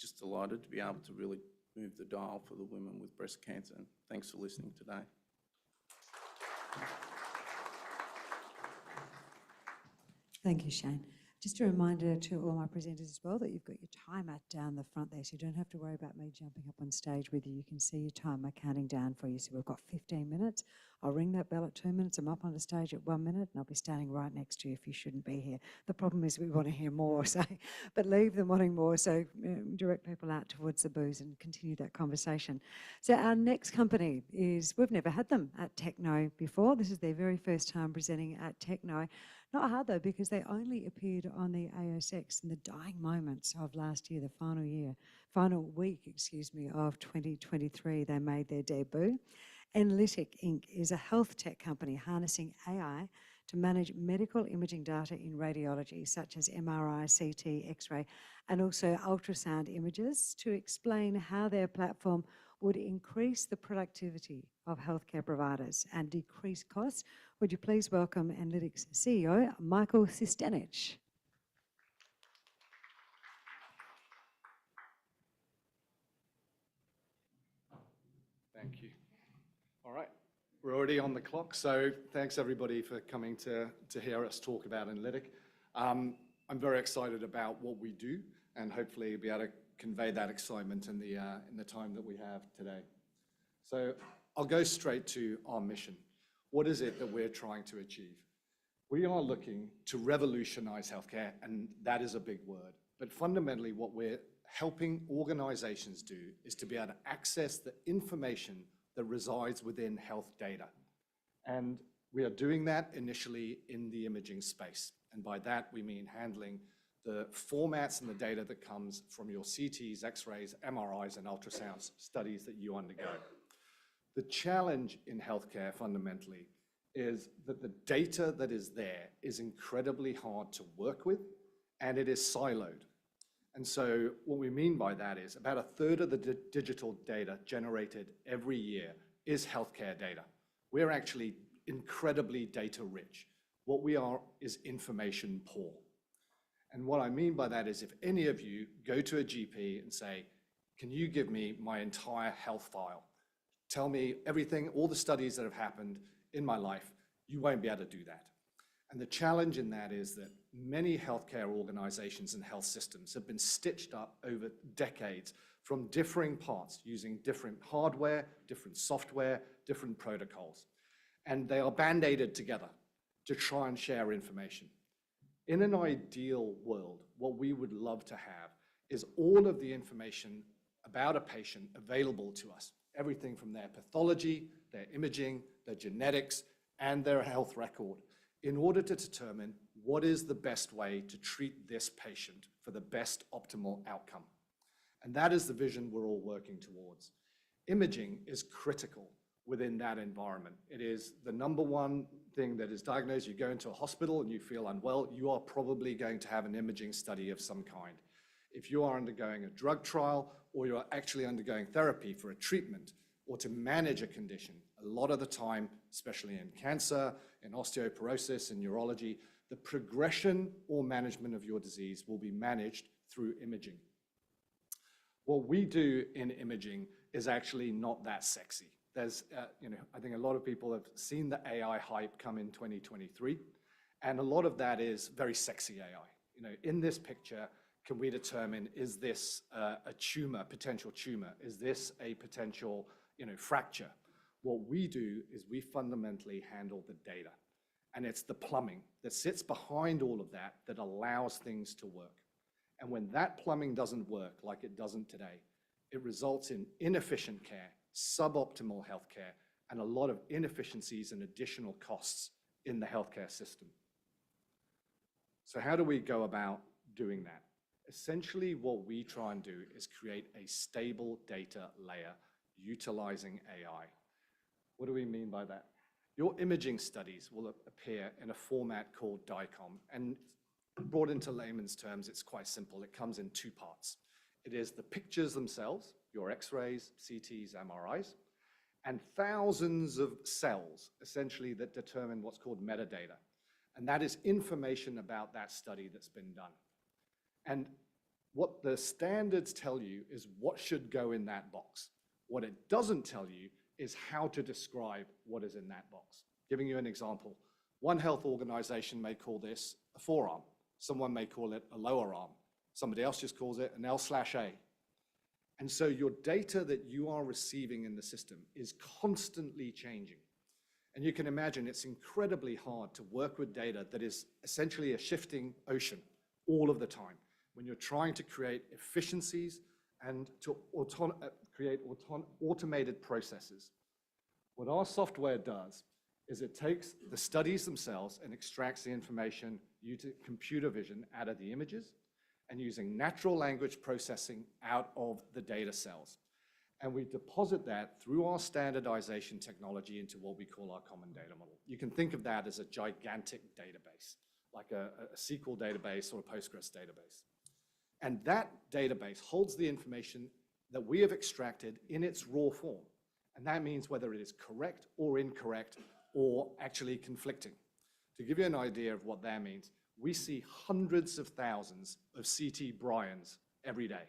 D: just delighted to be able to really move the dial for the women with breast cancer. And thanks for listening today.
A: Thank you, Shane. Just a reminder to all my presenters as well that you've got your timer down the front there, so you don't have to worry about me jumping up on stage with you. You can see your timer counting down for you. So we've got 15 minutes. I'll ring that bell at 2 minutes. I'm up on the stage at 1 minute, and I'll be standing right next to you if you shouldn't be here. The problem is we want to hear more, so but leave them wanting more. So direct people out towards the booths and continue that conversation. So our next company is, we've never had them at TechKnow before. This is their very first time presenting at TechKnow. Not hard though, because they only appeared on the ASX in the dying moments of last year, the final week, of 2023, they made their debut. Enlitic Inc. is a health tech company harnessing AI to manage medical imaging data in radiology, such as MRI, CT, X-ray, and also ultrasound images, to explain how their platform would increase the productivity of healthcare providers and decrease costs. Would you please welcome Enlitic's CEO, Michael Sistenich.
F: Thank you. All right, we're already on the clock, so thanks everybody for coming to hear us talk about Enlitic. I'm very excited about what we do, and hopefully be able to convey that excitement in the time that we have today. So I'll go straight to our mission. What is it that we're trying to achieve? We are looking to revolutionize healthcare, and that is a big word. But fundamentally, what we're helping organizations do is to be able to access the information that resides within health data. And we are doing that initially in the imaging space. And by that, we mean handling the formats and the data that comes from your CTs, X-rays, MRIs, and ultrasounds studies that you undergo. The challenge in healthcare fundamentally is that the data that is there is incredibly hard to work with, and it is siloed. And so what we mean by that is about a third of the digital data generated every year is healthcare data. We're actually incredibly data rich. What we are is information poor. And what I mean by that is if any of you go to a GP and say, can you give me my entire health file? Tell me everything, all the studies that have happened in my life, you won't be able to do that. And the challenge in that is that many healthcare organizations and health systems have been stitched up over decades from differing parts using different hardware, different software, different protocols. And they are band-aided together to try and share information. In an ideal world, what we would love to have is all of the information about a patient available to us. Everything from their pathology, their imaging, their genetics, and their health record, in order to determine what is the best way to treat this patient for the best optimal outcome. And that is the vision we're all working towards. Imaging is critical within that environment. It is the number one thing that is diagnosed. You go into a hospital and you feel unwell, you are probably going to have an imaging study of some kind. If you are undergoing a drug trial or you're actually undergoing therapy for a treatment or to manage a condition, a lot of the time, especially in cancer, in osteoporosis, in neurology, the progression or management of your disease will be managed through imaging. What we do in imaging is actually not that sexy. There's, I think a lot of people have seen the AI hype come in 2023, and a lot of that is very sexy AI. In this picture, can we determine, is this a tumor, potential tumor? Is this a potential, fracture? What we do is we fundamentally handle the data, and it's the plumbing that sits behind all of that that allows things to work. And when that plumbing doesn't work like it doesn't today, it results in inefficient care, suboptimal healthcare, and a lot of inefficiencies and additional costs in the healthcare system. So how do we go about doing that? Essentially, what we try and do is create a stable data layer utilizing AI. What do we mean by that? Your imaging studies will appear in a format called DICOM, and brought into layman's terms, it's quite simple. It comes in two parts. It is the pictures themselves, your X-rays, CTs, MRIs, and thousands of cells, essentially, that determine what's called metadata. And that is information about that study that's been done. And what the standards tell you is what should go in that box. What it doesn't tell you is how to describe what is in that box. Giving you an example, one health organization may call this a forearm. Someone may call it a lower arm. Somebody else just calls it an L/A. And so your data that you are receiving in the system is constantly changing. And you can imagine it's incredibly hard to work with data that is essentially a shifting ocean all of the time when you're trying to create efficiencies and to create automated processes. What our software does is it takes the studies themselves and extracts the information using computer vision out of the images and using natural language processing out of the data cells. And we deposit that through our standardization technology into what we call our common data model. You can think of that as a gigantic database, like a SQL database or a Postgres database. And that database holds the information that we have extracted in its raw form. And that means whether it is correct or incorrect or actually conflicting. To give you an idea of what that means, we see hundreds of thousands of CT Bryans every day.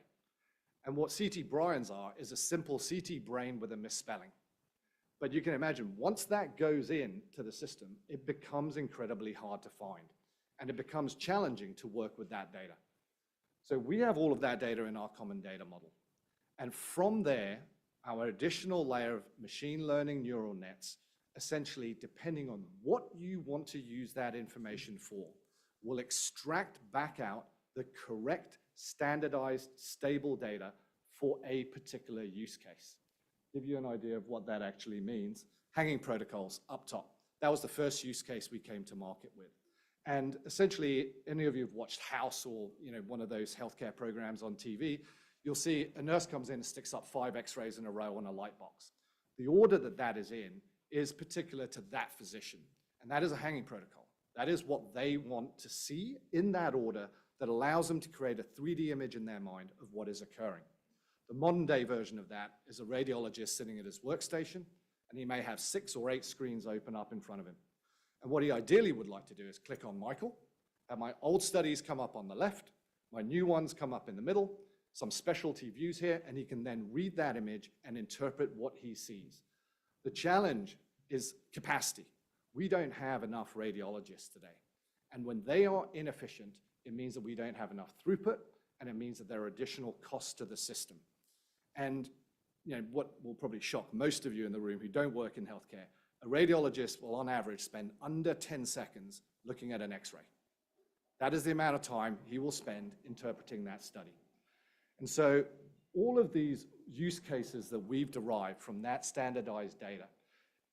F: And what CT Bryans are is a simple CT brain with a misspelling. But you can imagine, once that goes into the system, it becomes incredibly hard to find. And it becomes challenging to work with that data. So we have all of that data in our common data model. And from there, our additional layer of machine learning neural nets, essentially depending on what you want to use that information for, will extract back out the correct, standardized, stable data for a particular use case. Give you an idea of what that actually means. Hanging protocols up top. That was the first use case we came to market with. And essentially, any of you have watched House or one of those healthcare programs on TV, you'll see a nurse comes in and sticks up 5 X-rays in a row on a light box. The order that that is in is particular to that physician, and that is a hanging protocol. That is what they want to see in that order that allows them to create a 3D image in their mind of what is occurring. The modern day version of that is a radiologist sitting at his workstation, and he may have 6 or 8 screens open up in front of him. And what he ideally would like to do is click on Michael, have my old studies come up on the left, my new ones come up in the middle, some specialty views here, and he can then read that image and interpret what he sees. The challenge is capacity. We don't have enough radiologists today. And when they are inefficient, it means that we don't have enough throughput, and it means that there are additional costs to the system. And what will probably shock most of you in the room who don't work in healthcare, a radiologist will on average spend under 10 seconds looking at an X-ray. That is the amount of time he will spend interpreting that study. And so all of these use cases that we've derived from that standardized data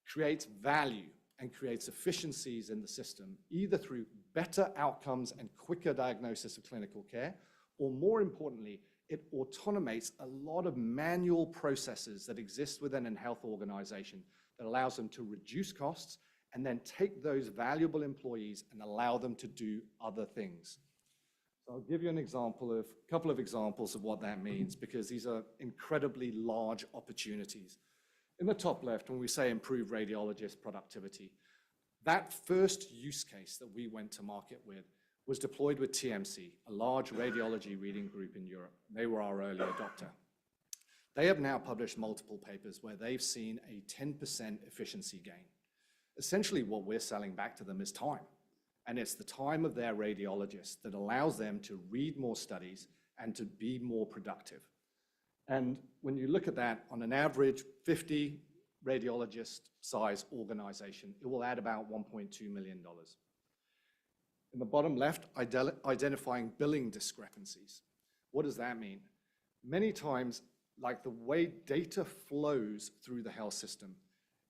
F: creates value and creates efficiencies in the system, either through better outcomes and quicker diagnosis of clinical care, or more importantly, it automates a lot of manual processes that exist within a health organization that allows them to reduce costs and then take those valuable employees and allow them to do other things. So I'll give you a couple of examples of what that means, because these are incredibly large opportunities. In the top left, when we say improve radiologist productivity, that first use case that we went to market with was deployed with TMC, a large radiology reading group in Europe. They were our early adopter. They have now published multiple papers where they've seen a 10% efficiency gain. Essentially, what we're selling back to them is time. And it's the time of their radiologists that allows them to read more studies and to be more productive. And when you look at that, on an average 50 radiologist size organization, it will add about $1.2 million. In the bottom left, identifying billing discrepancies. What does that mean? Many times, like the way data flows through the health system,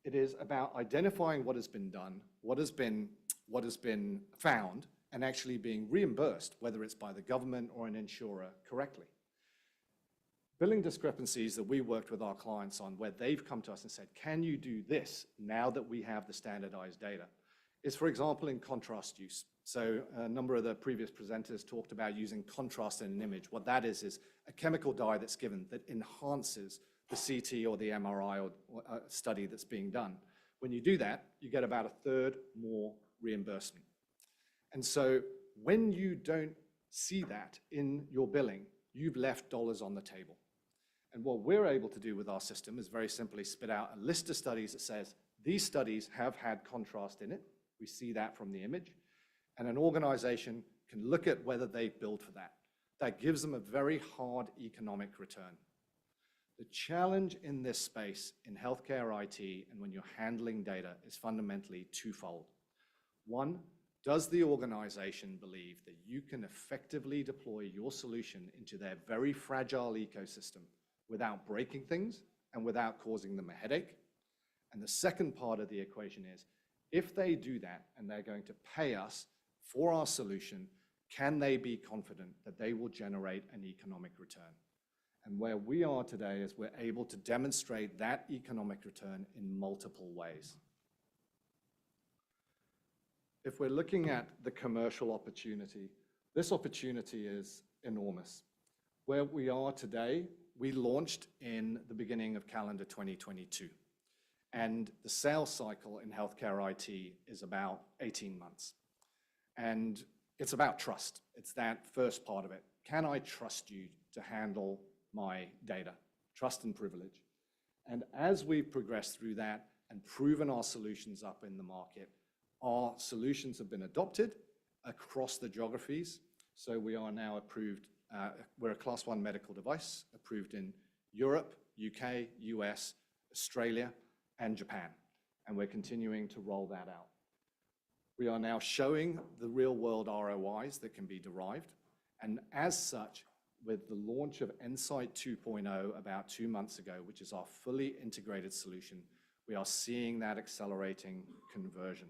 F: it is about identifying what has been done, what has been found, and actually being reimbursed, whether it's by the government or an insurer, correctly. Billing discrepancies that we worked with our clients on, where they've come to us and said, can you do this now that we have the standardized data, is, for example, in contrast use. So a number of the previous presenters talked about using contrast in an image. What that is a chemical dye that's given that enhances the CT or the MRI or study that's being done. When you do that, you get about 1/3 more reimbursement. And so when you don't see that in your billing, you've left dollars on the table. And what we're able to do with our system is very simply spit out a list of studies that says, these studies have had contrast in it. We see that from the image. And an organization can look at whether they build for that. That gives them a very hard economic return. The challenge in this space in healthcare IT and when you're handling data is fundamentally twofold. One, does the organization believe that you can effectively deploy your solution into their very fragile ecosystem without breaking things and without causing them a headache? And the second part of the equation is, if they do that and they're going to pay us for our solution, can they be confident that they will generate an economic return? And where we are today is we're able to demonstrate that economic return in multiple ways. If we're looking at the commercial opportunity, this opportunity is enormous. Where we are today, we launched in the beginning of calendar 2022. And the sales cycle in healthcare IT is about 18 months. And it's about trust. It's that first part of it. Can I trust you to handle my data? Trust and privilege. And as we've progressed through that and proven our solutions up in the market, our solutions have been adopted across the geographies. So we are now approved, we're a Class 1 medical device, approved in Europe, UK, US, Australia, and Japan. And we're continuing to roll that out. We are now showing the real-world ROIs that can be derived. And as such, with the launch of Ensight 2.0 about 2 months ago, which is our fully integrated solution, we are seeing that accelerating conversion.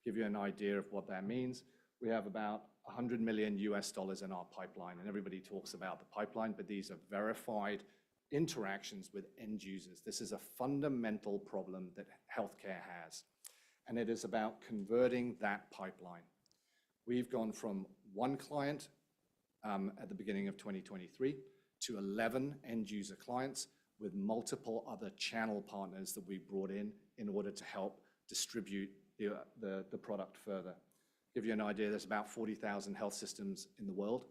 F: Give you an idea of what that means. We have about $100 million in our pipeline, and everybody talks about the pipeline, but these are verified interactions with end users. This is a fundamental problem that healthcare has, and it is about converting that pipeline. We've gone from 1 client at the beginning of 2023 to 11 end user clients with multiple other channel partners that we brought in order to help distribute the product further. Give you an idea, there's about 40,000 health systems in the world.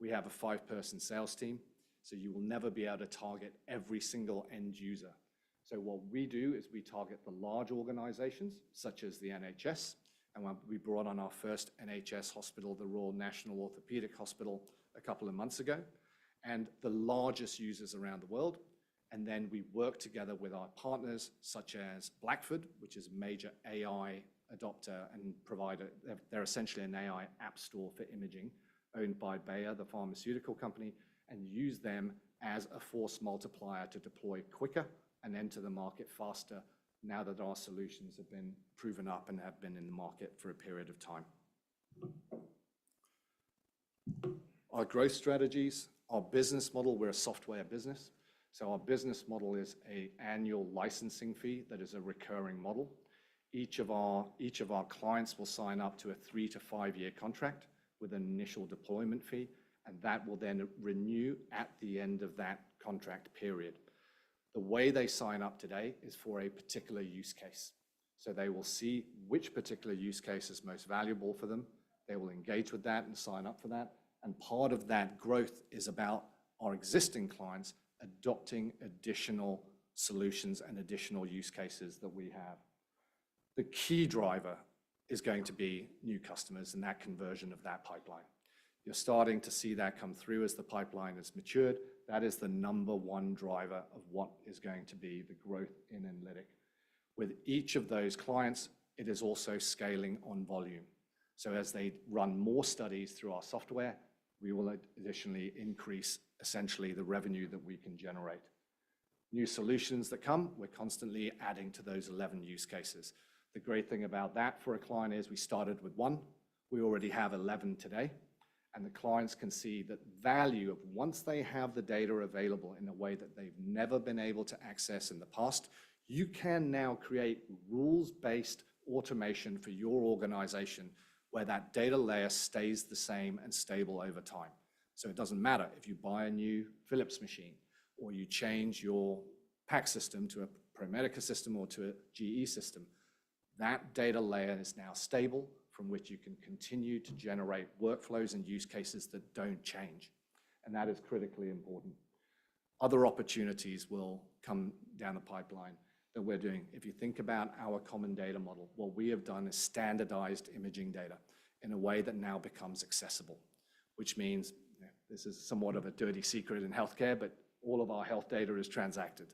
F: We have a 5-person sales team, so you will never be able to target every single end user. So what we do is we target the large organizations, such as the NHS, and we brought on our first NHS hospital, the Royal National Orthopaedic Hospital, a couple of months ago, and the largest users around the world. And then we work together with our partners, such as Blackford, which is a major AI adopter and provider. They're essentially an AI app store for imaging, owned by Bayer, the pharmaceutical company, and use them as a force multiplier to deploy quicker and enter the market faster now that our solutions have been proven up and have been in the market for a period of time. Our growth strategies, our business model, we're a software business. So our business model is an annual licensing fee that is a recurring model. Each of our clients will sign up to a 3 to 5 year contract with an initial deployment fee, and that will then renew at the end of that contract period. The way they sign up today is for a particular use case. So they will see which particular use case is most valuable for them. They will engage with that and sign up for that. And part of that growth is about our existing clients adopting additional solutions and additional use cases that we have. The key driver is going to be new customers and that conversion of that pipeline. You're starting to see that come through as the pipeline has matured. That is the #1 driver of what is going to be the growth in Enlitic. With each of those clients, it is also scaling on volume. So as they run more studies through our software, we will additionally increase essentially the revenue that we can generate. New solutions that come, we're constantly adding to those 11 use cases. The great thing about that for a client is we started with 1, we already have 11 today, and the clients can see that value of once they have the data available in a way that they've never been able to access in the past, you can now create rules-based automation for your organization where that data layer stays the same and stable over time. So it doesn't matter if you buy a new Philips machine or you change your PAC system to a ProMedica system or to a GE system, that data layer is now stable from which you can continue to generate workflows and use cases that don't change. And that is critically important. Other opportunities will come down the pipeline that we're doing. If you think about our common data model, what we have done is standardized imaging data. in a way that now becomes accessible, which means, this is somewhat of a dirty secret in healthcare, but all of our health data is transacted.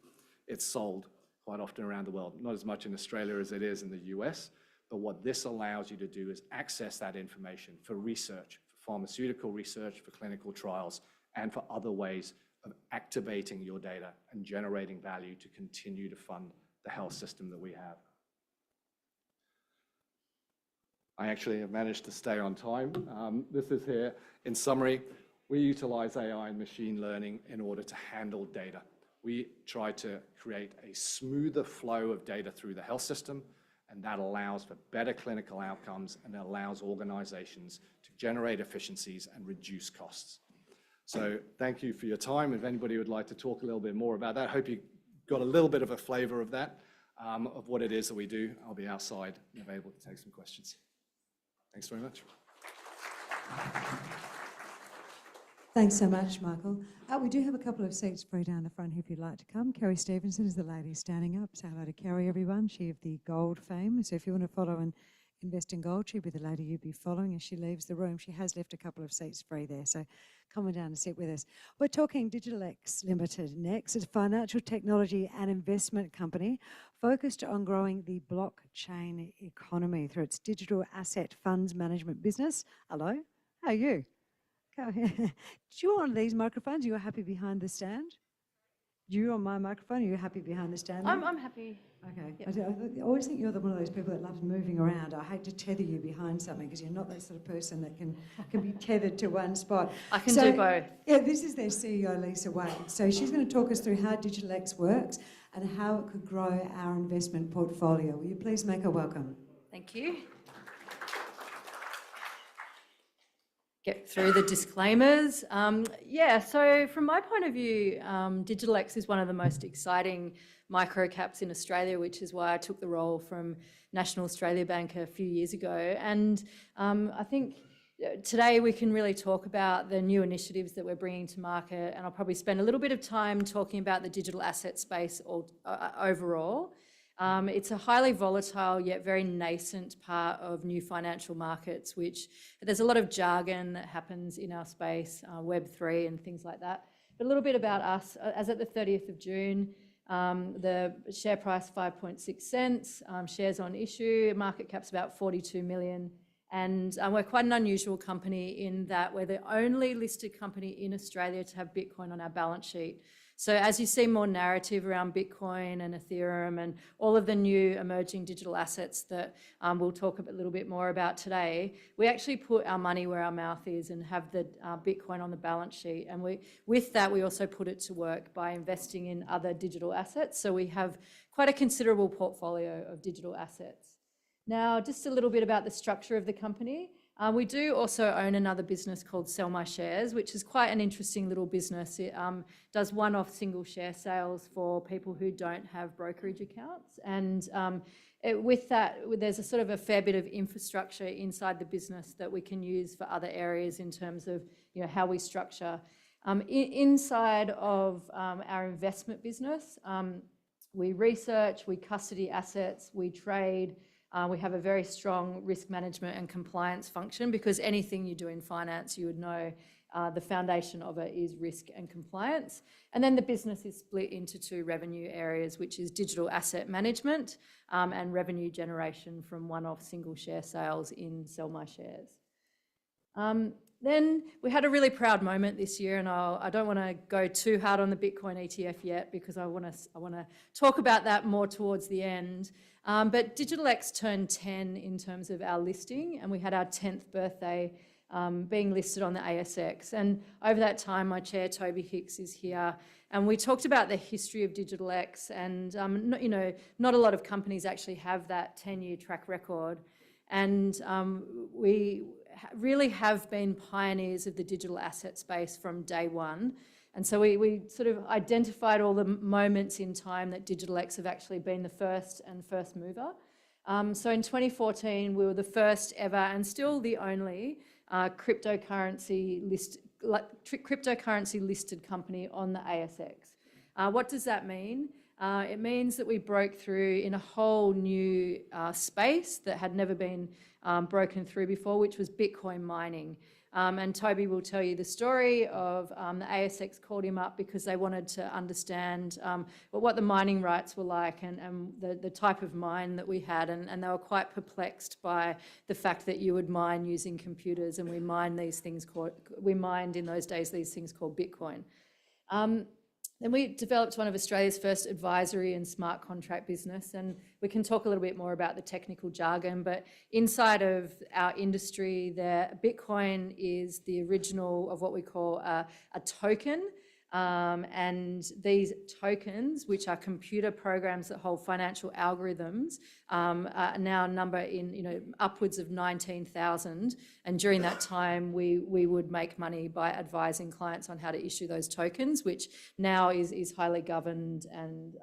F: It's sold quite often around the world, not as much in Australia as it is in the US, but what this allows you to do is access that information for research, for pharmaceutical research, for clinical trials, and for other ways of activating your data and generating value to continue to fund the health system that we have. I actually have managed to stay on time. This is here. In summary, we utilize AI and machine learning in order to handle data. We try to create a smoother flow of data through the health system, and that allows for better clinical outcomes and allows organizations to generate efficiencies and reduce costs. So thank you for your time. If anybody would like to talk a little bit more about that, I hope you got a little bit of a flavor of that, of what it is that we do. I'll be outside and available to take some questions. Thanks very much.
A: Thanks so much, Michael. We do have a couple of seats free down the front here if you'd like to come. Kerry Stevenson is the lady standing up. Say hello to Kerry, everyone. She of the gold fame. So if you want to follow and invest in gold, she'll be the lady you'd be following as she leaves the room. She has left a couple of seats free there, so come on down and sit with us. We're talking DigitalX Limited next. It's a financial technology and investment company focused on growing the blockchain economy through its digital asset funds management business. Hello, how are you? Go ahead. Do you want one of these microphones? You are happy behind the stand? You on my microphone? Are you happy behind the stand?
G: I'm happy.
A: Okay.
G: Yep.
A: I always think you're one of those people that loves moving around. I hate to tether you behind something because you're not that sort of person that can be tethered to one spot.
G: I can do both.
A: Yeah, this is their CEO, Lisa Wade. So she's going to talk us through how DigitalX works and how it could grow our investment portfolio. Will you please make her welcome?
G: Thank you. Get through the disclaimers. So from my point of view, DigitalX is one of the most exciting micro caps in Australia, which is why I took the role from National Australia Bank a few years ago. And I think today we can really talk about the new initiatives that we're bringing to market, and I'll probably spend a little bit of time talking about the digital asset space overall. It's a highly volatile yet very nascent part of new financial markets, which there's a lot of jargon that happens in our space, Web3 and things like that. But a little bit about us. As at the 30th of June, the share price 5.6 cents, shares on issue, market cap's about 42 million. And we're quite an unusual company in that we're the only listed company in Australia to have Bitcoin on our balance sheet. So as you see more narrative around Bitcoin and Ethereum and all of the new emerging digital assets that we'll talk a little bit more about today, we actually put our money where our mouth is and have the Bitcoin on the balance sheet. And with that, we also put it to work by investing in other digital assets. So we have quite a considerable portfolio of digital assets. Now, just a little bit about the structure of the company. We do also own another business called Sell My Shares, which is quite an interesting little business. It does one-off single share sales for people who don't have brokerage accounts. And with that, there's a sort of a fair bit of infrastructure inside the business that we can use for other areas in terms of how we structure. Inside of our investment business, we research, we custody assets, we trade. We have a very strong risk management and compliance function, because anything you do in finance, you would know the foundation of it is risk and compliance. And then the business is split into two revenue areas, which is digital asset management and revenue generation from one-off single share sales in Sell My Shares. Then we had a really proud moment this year, and I don't want to go too hard on the Bitcoin ETF yet, because I want to talk about that more towards the end. But DigitalX turned 10 in terms of our listing, and we had our 10th birthday being listed on the ASX. And over that time, my chair, Toby Hicks, is here. And we talked about the history of DigitalX, and not a lot of companies actually have that 10-year track record. And we really have been pioneers of the digital asset space from day one. And so we sort of identified all the moments in time that DigitalX have actually been the first mover. So in 2014, we were the first ever and still the only cryptocurrency listed company on the ASX. What does that mean? It means that we broke through in a whole new space that had never been broken through before, which was Bitcoin mining. And Toby will tell you the story of the ASX called him up because they wanted to understand what the mining rights were like and the type of mine that we had. And they were quite perplexed by the fact that you would mine using computers, and we mined in those days these things called Bitcoin. Then we developed one of Australia's first advisory and smart contract business, and we can talk a little bit more about the technical jargon, but inside of our industry, Bitcoin is the original of what we call a token, and these tokens, which are computer programs that hold financial algorithms, are now number in upwards of 19,000. And during that time, we would make money by advising clients on how to issue those tokens, which now is highly governed and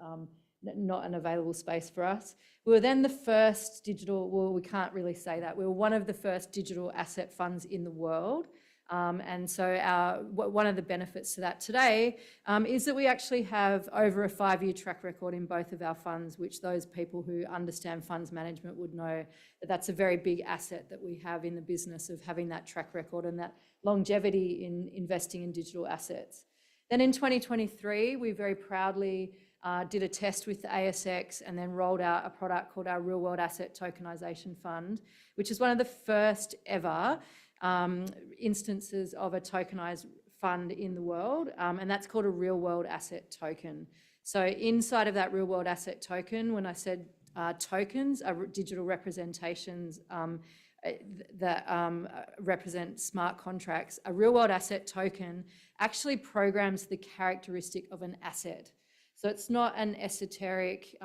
G: not an available space for us. We were then the first we can't really say that. We were one of the first digital asset funds in the world. And so one of the benefits to that today is that we actually have over a 5-year track record in both of our funds, which those people who understand funds management would know that that's a very big asset that we have in the business of having that track record and that longevity in investing in digital assets. Then in 2023, we very proudly did a test with the ASX and then rolled out a product called our Real World Asset Tokenization Fund, which is one of the first ever instances of a tokenized fund in the world, and that's called a real world asset token. So inside of that real world asset token, when I said tokens are digital representations that represent smart contracts, a real world asset token actually programs the characteristic of an asset. So it's not an esoteric,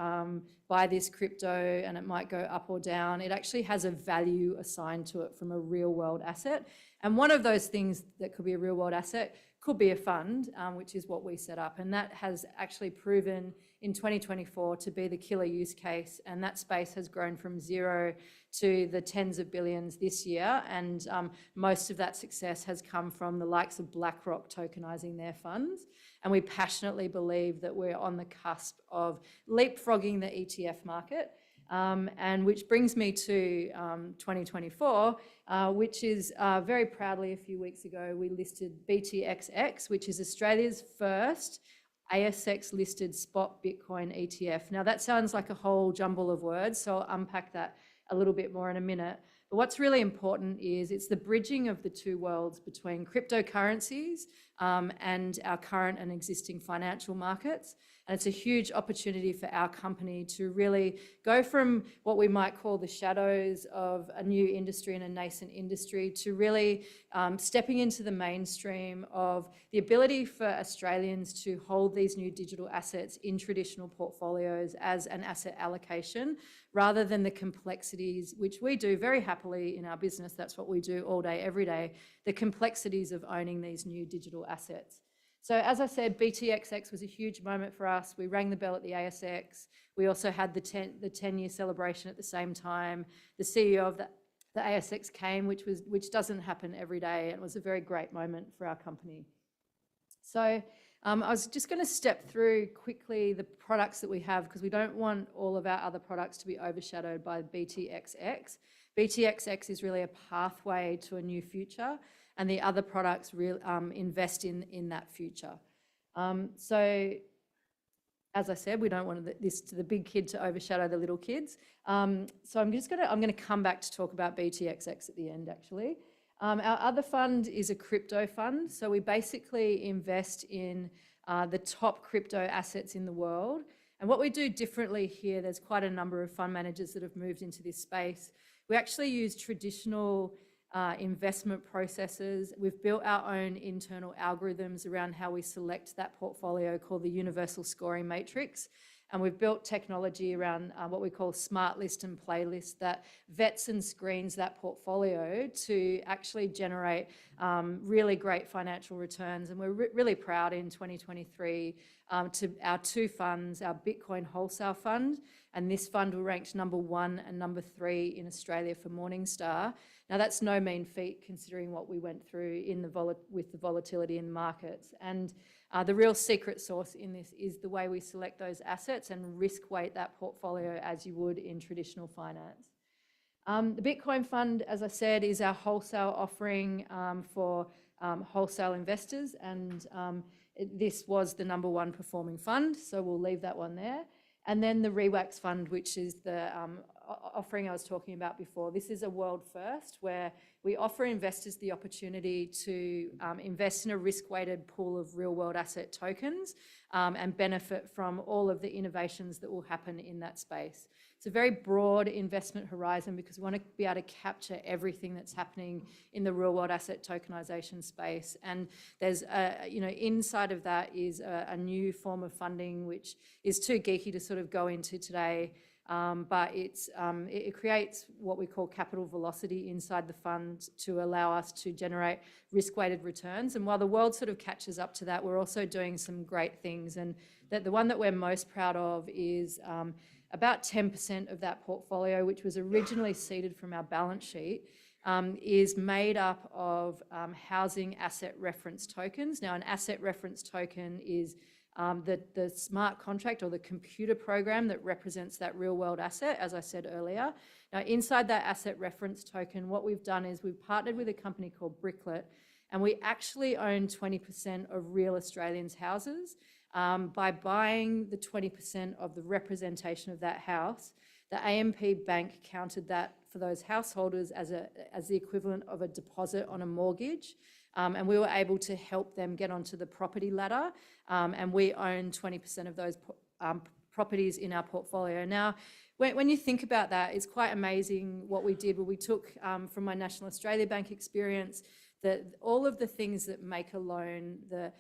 G: buy this crypto and it might go up or down. It actually has a value assigned to it from a real world asset. And one of those things that could be a real world asset could be a fund, which is what we set up. And that has actually proven in 2024 to be the killer use case. And that space has grown from 0 to the tens of billions this year. And most of that success has come from the likes of BlackRock tokenizing their funds. And we passionately believe that we're on the cusp of leapfrogging the ETF market. And which brings me to 2024, which is very proudly a few weeks ago, we listed BTXX, which is Australia's first ASX listed spot Bitcoin ETF. Now that sounds like a whole jumble of words, so I'll unpack that a little bit more in a minute. But what's really important is it's the bridging of the two worlds between cryptocurrencies and our current and existing financial markets. And it's a huge opportunity for our company to really go from what we might call the shadows of a new industry and a nascent industry to really stepping into the mainstream of the ability for Australians to hold these new digital assets in traditional portfolios as an asset allocation, rather than the complexities, which we do very happily in our business. That's what we do all day, every day, the complexities of owning these new digital assets. So as I said, BTXX was a huge moment for us. We rang the bell at the ASX. We also had the 10-year celebration at the same time. The CEO of the ASX came, which doesn't happen every day. It was a very great moment for our company. So I was just going to step through quickly the products that we have, because we don't want all of our other products to be overshadowed by BTXX. BTXX is really a pathway to a new future, and the other products invest in that future. So as I said, we don't want the big kid to overshadow the little kids. So I'm going to come back to talk about BTXX at the end, actually. Our other fund is a crypto fund. So we basically invest in the top crypto assets in the world. And what we do differently here, there's quite a number of fund managers that have moved into this space. We actually use traditional investment processes. We've built our own internal algorithms around how we select that portfolio, called the Universal Scoring Matrix. And we've built technology around what we call smart list and playlist that vets and screens that portfolio to actually generate really great financial returns. And we're really proud in 2023 to our two funds, our Bitcoin Wholesale Fund, and this fund were ranked number 1 and number 3 in Australia for Morningstar. Now that's no mean feat considering what we went through with the volatility in markets. And the real secret sauce in this is the way we select those assets and risk weight that portfolio as you would in traditional finance. The Bitcoin Fund, as I said, is our wholesale offering for wholesale investors, and this was the #1 performing fund, so we'll leave that one there. And then the REWAX Fund, which is the offering I was talking about before. This is a world first where we offer investors the opportunity to invest in a risk-weighted pool of real-world asset tokens and benefit from all of the innovations that will happen in that space. It's a very broad investment horizon because we want to be able to capture everything that's happening in the real-world asset tokenization space. And there's, inside of that is a new form of funding, which is too geeky to sort of go into today. But it creates what we call capital velocity inside the fund to allow us to generate risk-weighted returns. And while the world sort of catches up to that, we're also doing some great things. And the one that we're most proud of is about 10% of that portfolio, which was originally seeded from our balance sheet, is made up of housing asset reference tokens. Now, an asset reference token is the smart contract or the computer program that represents that real world asset, as I said earlier. Now, inside that asset reference token, what we've done is we've partnered with a company called Bricklet, and we actually own 20% of real Australians' houses. By buying the 20% of the representation of that house, the AMP Bank counted that for those householders as the equivalent of a deposit on a mortgage. And we were able to help them get onto the property ladder. And we own 20% of those properties in our portfolio. Now, when you think about that, it's quite amazing what we did. Well, we took from my National Australia Bank experience that all of the things that make a loan, the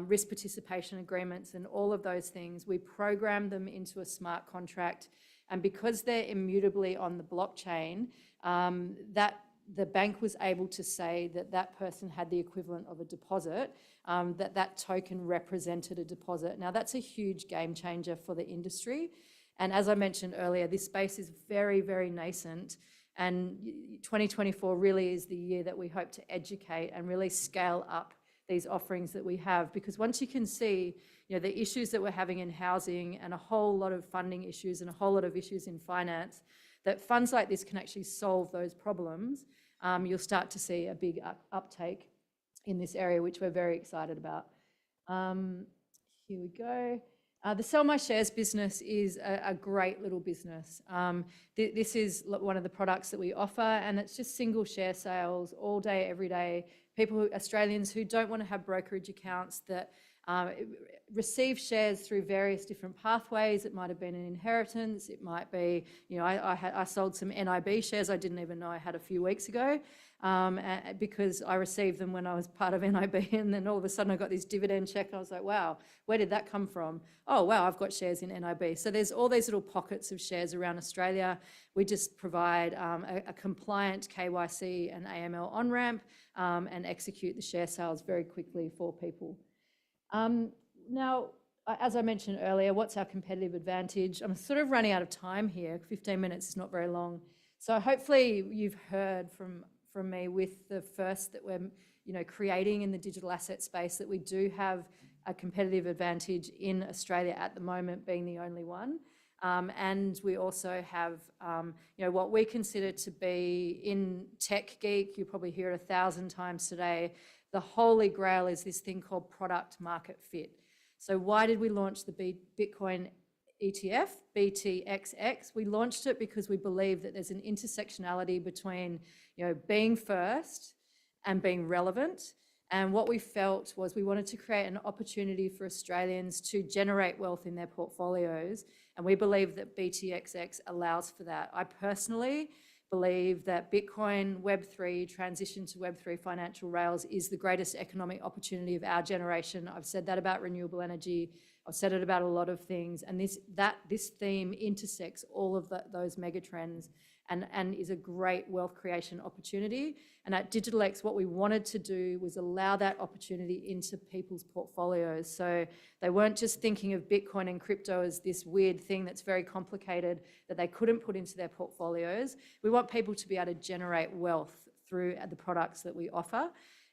G: risk participation agreements and all of those things, we programmed them into a smart contract. And because they're immutably on the blockchain, that the bank was able to say that that person had the equivalent of a deposit, that token represented a deposit. Now, that's a huge game changer for the industry. And as I mentioned earlier, this space is very, very nascent. And 2024 really is the year that we hope to educate and really scale up these offerings that we have. Because once you can see, the issues that we're having in housing and a whole lot of funding issues and a whole lot of issues in finance, that funds like this can actually solve those problems, you'll start to see a big uptake in this area, which we're very excited about. Here we go. The Sell My Shares business is a great little business. This is one of the products that we offer, and it's just single share sales all day, every day. Australians who don't want to have brokerage accounts that receive shares through various different pathways. It might have been an inheritance. It might be, I sold some NIB shares I didn't even know I had a few weeks ago because I received them when I was part of NIB, and then all of a sudden I got this dividend check. I was like, wow, where did that come from? Oh, wow, I've got shares in NIB. So there's all these little pockets of shares around Australia. We just provide a compliant KYC and AML on-ramp and execute the share sales very quickly for people. Now, as I mentioned earlier, what's our competitive advantage? I'm sort of running out of time here. 15 minutes is not very long. So hopefully you've heard from me with the first that we're creating in the digital asset space, that we do have a competitive advantage in Australia at the moment, being the only one. And we also have what we consider to be, in tech geek, you probably hear it 1,000 times today, the holy grail is this thing called product market fit. So why did we launch the Bitcoin ETF, BTXX? We launched it because we believe that there's an intersectionality between being first and being relevant. And what we felt was we wanted to create an opportunity for Australians to generate wealth in their portfolios. And we believe that BTXX allows for that. I personally believe that Bitcoin, Web3, transition to Web3 financial rails is the greatest economic opportunity of our generation. I've said that about renewable energy. I've said it about a lot of things. And this theme intersects all of those mega trends and is a great wealth creation opportunity. And at DigitalX, what we wanted to do was allow that opportunity into people's portfolios. So they weren't just thinking of Bitcoin and crypto as this weird thing that's very complicated that they couldn't put into their portfolios. We want people to be able to generate wealth through the products that we offer.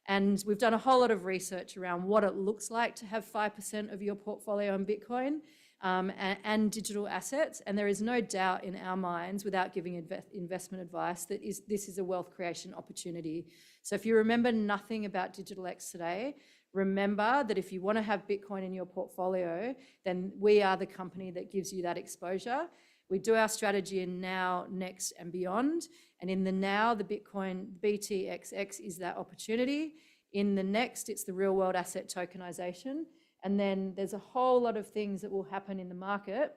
G: And we've done a whole lot of research around what it looks like to have 5% of your portfolio in Bitcoin. and digital assets. And there is no doubt in our minds, without giving investment advice, that this is a wealth creation opportunity. So if you remember nothing about DigitalX today, remember that if you want to have Bitcoin in your portfolio, then we are the company that gives you that exposure. We do our strategy in now, next, and beyond. And in the now, the Bitcoin BTXX is that opportunity. In the next, it's the real world asset tokenization. And then there's a whole lot of things that will happen in the market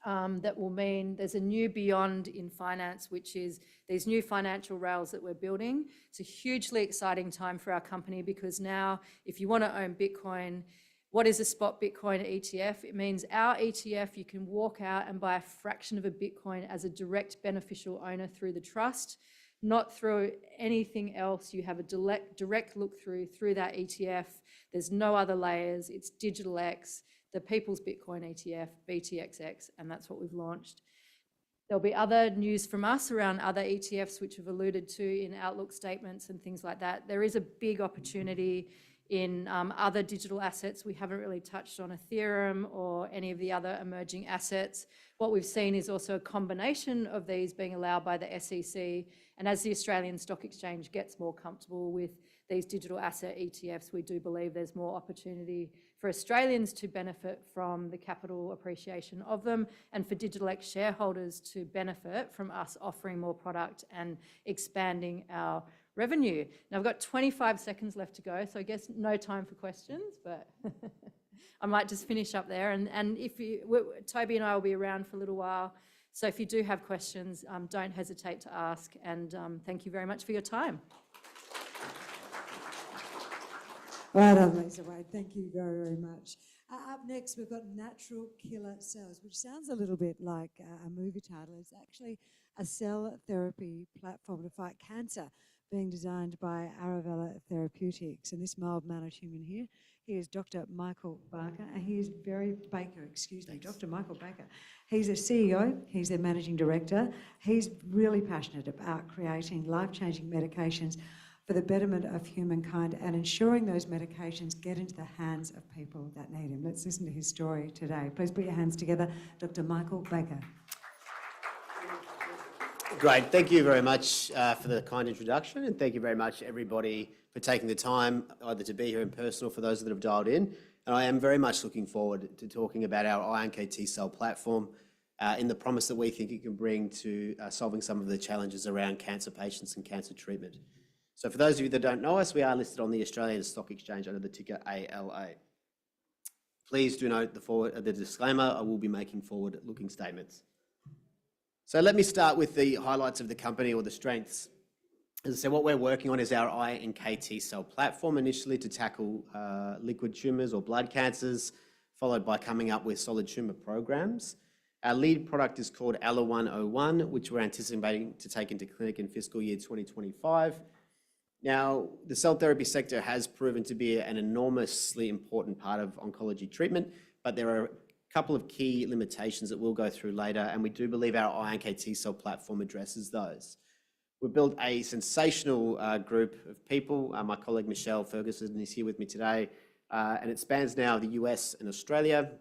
G: that will mean there's a new beyond in finance, which is these new financial rails that we're building. It's a hugely exciting time for our company, because now if you want to own Bitcoin, what is a spot Bitcoin ETF? It means our ETF, you can walk out and buy a fraction of a Bitcoin as a direct beneficial owner through the trust, not through anything else. You have a direct look through that ETF. There's no other layers. It's DigitalX, the People's Bitcoin ETF, BTXX, and that's what we've launched. There'll be other news from us around other ETFs, which we've alluded to in outlook statements and things like that. There is a big opportunity in other digital assets. We haven't really touched on Ethereum or any of the other emerging assets. What we've seen is also a combination of these being allowed by the SEC. And as the Australian Stock Exchange gets more comfortable with these digital asset ETFs, we do believe there's more opportunity for Australians to benefit from the capital appreciation of them, and for DigitalX shareholders to benefit from us offering more product and expanding our revenue. Now, I've got 25 seconds left to go, so I guess no time for questions, but I might just finish up there. And if Toby and I will be around for a little while, so if you do have questions, don't hesitate to ask, and thank you very much for your time.
A: Right on, Lisa Wade. Thank you very, very much. Up next, we've got Natural Killer Cells, which sounds a little bit like a movie title. It's actually a cell therapy platform to fight cancer, being designed by Arovella Therapeutics. And this mild-mannered human here, he is Dr. Michael Barker, and he is Dr. Michael Baker. He's a CEO, he's their managing director. He's really passionate about creating life-changing medications for the betterment of humankind and ensuring those medications get into the hands of people that need them. Let's listen to his story today. Please put your hands together, Dr. Michael Baker.
H: Great. Thank you very much for the kind introduction, and thank you very much, everybody, for taking the time either to be here in person or for those that have dialed in. And I am very much looking forward to talking about our iNKT cell platform in the promise that we think it can bring to solving some of the challenges around cancer patients and cancer treatment. So for those of you that don't know us, we are listed on the Australian Stock Exchange under the ticker ALA. Please do note the disclaimer. I will be making forward-looking statements. So let me start with the highlights of the company, or the strengths. As I said, what we're working on is our iNKT cell platform, initially to tackle liquid tumours or blood cancers, followed by coming up with solid tumour programs. Our lead product is called ALA-101, which we're anticipating to take into clinic in fiscal year 2025. Now, the cell therapy sector has proven to be an enormously important part of oncology treatment, but there are a couple of key limitations that we'll go through later, and we do believe our iNKT cell platform addresses those. We've built a sensational group of people. My colleague Michelle Ferguson is here with me today, and it spans now the US and Australia,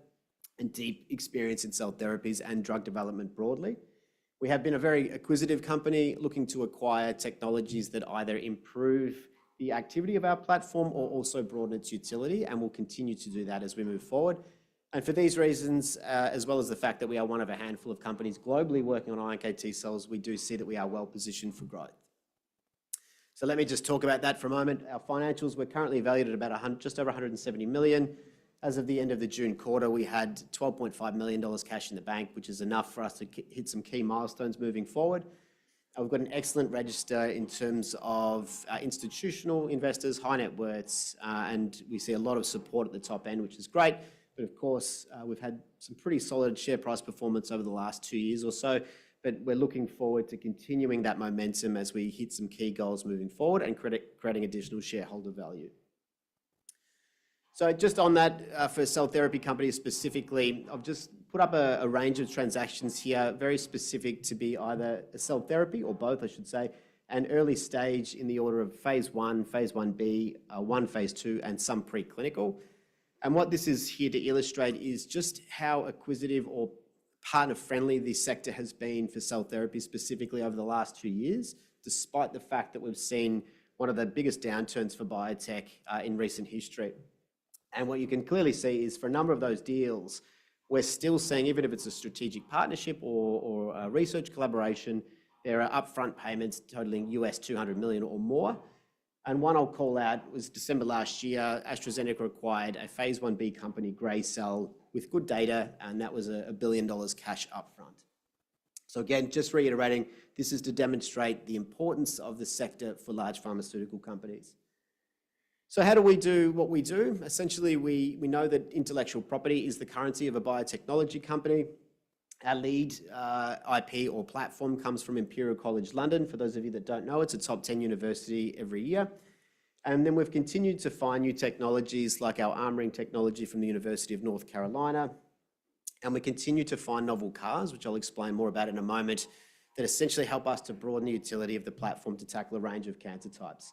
H: and deep experience in cell therapies and drug development broadly. We have been a very acquisitive company looking to acquire technologies that either improve the activity of our platform or also broaden its utility, and we'll continue to do that as we move forward. And for these reasons, as well as the fact that we are one of a handful of companies globally working on iNKT cells, we do see that we are well positioned for growth. So let me just talk about that for a moment. Our financials, we're currently valued at about just over 170 million. As of the end of the June quarter, we had $12.5 million cash in the bank, which is enough for us to hit some key milestones moving forward. We've got an excellent register in terms of institutional investors, high net worths, and we see a lot of support at the top end, which is great. But of course, we've had some pretty solid share price performance over the last 2 years or so, but we're looking forward to continuing that momentum as we hit some key goals moving forward and creating additional shareholder value. So just on that, for cell therapy companies specifically, I've just put up a range of transactions here, very specific to be either a cell therapy or both, I should say, and early stage in the order of phase 1, phase 1B, 1 phase 2, and some preclinical. And what this is here to illustrate is just how acquisitive or partner-friendly this sector has been for cell therapy, specifically over the last 2 years, despite the fact that we've seen one of the biggest downturns for biotech in recent history. And what you can clearly see is for a number of those deals, we're still seeing, even if it's a strategic partnership or a research collaboration, there are upfront payments totaling US 200 million or more. And one I'll call out was December last year, AstraZeneca acquired a phase 1B company, Graycell, with good data, and that was $1 billion cash upfront. So again, just reiterating, this is to demonstrate the importance of the sector for large pharmaceutical companies. So how do we do what we do? Essentially, we know that intellectual property is the currency of a biotechnology company. Our lead IP or platform comes from Imperial College London. For those of you that don't know, it's a top 10 university every year. And then we've continued to find new technologies like our armoring technology from the University of North Carolina. And we continue to find novel CARs, which I'll explain more about in a moment, that essentially help us to broaden the utility of the platform to tackle a range of cancer types.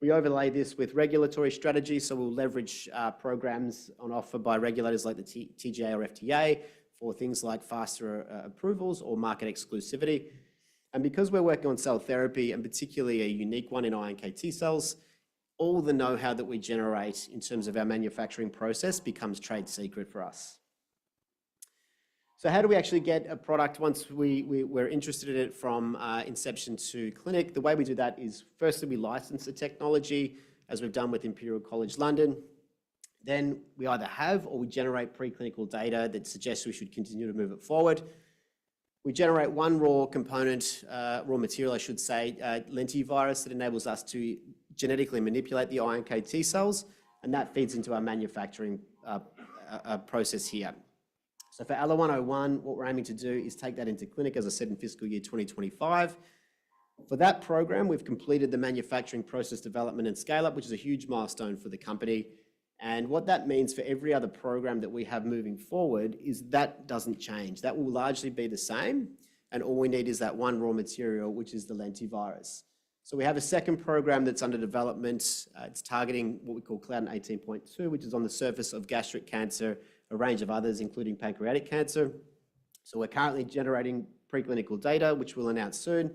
H: We overlay this with regulatory strategy, so we'll leverage programs on offer by regulators like the TGA or FDA for things like faster approvals or market exclusivity. And because we're working on cell therapy, and particularly a unique one in iNKT cells, all the know-how that we generate in terms of our manufacturing process becomes trade secret for us. So how do we actually get a product once we're interested in it from inception to clinic? The way we do that is, firstly, we license the technology, as we've done with Imperial College London. Then we either have or we generate preclinical data that suggests we should continue to move it forward. We generate one raw component, raw material, I should say, lentivirus that enables us to genetically manipulate the iNKT cells, and that feeds into our manufacturing process here. So for ALLO-101, what we're aiming to do is take that into clinic, as I said, in fiscal year 2025. For that program, we've completed the manufacturing process development and scale-up, which is a huge milestone for the company. And what that means for every other program that we have moving forward is that doesn't change. That will largely be the same. And all we need is that one raw material, which is the lentivirus. So we have a second program that's under development. It's targeting what we call Claudin 18.2, which is on the surface of gastric cancer, a range of others, including pancreatic cancer. So we're currently generating preclinical data, which we'll announce soon.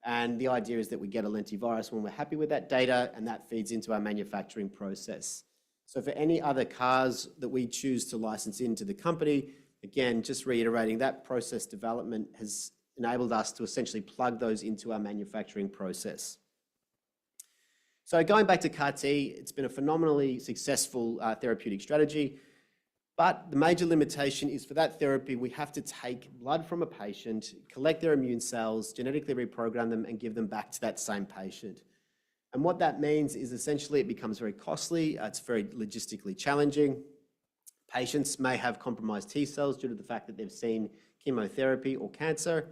H: And the idea is that we get a lentivirus when we're happy with that data, and that feeds into our manufacturing process. So for any other CARs that we choose to license into the company, again, just reiterating, that process development has enabled us to essentially plug those into our manufacturing process. So going back to CAR-T, it's been a phenomenally successful therapeutic strategy. But the major limitation is for that therapy, we have to take blood from a patient, collect their immune cells, genetically reprogram them, and give them back to that same patient. And what that means is essentially it becomes very costly. It's very logistically challenging. Patients may have compromised T cells due to the fact that they've seen chemotherapy or cancer.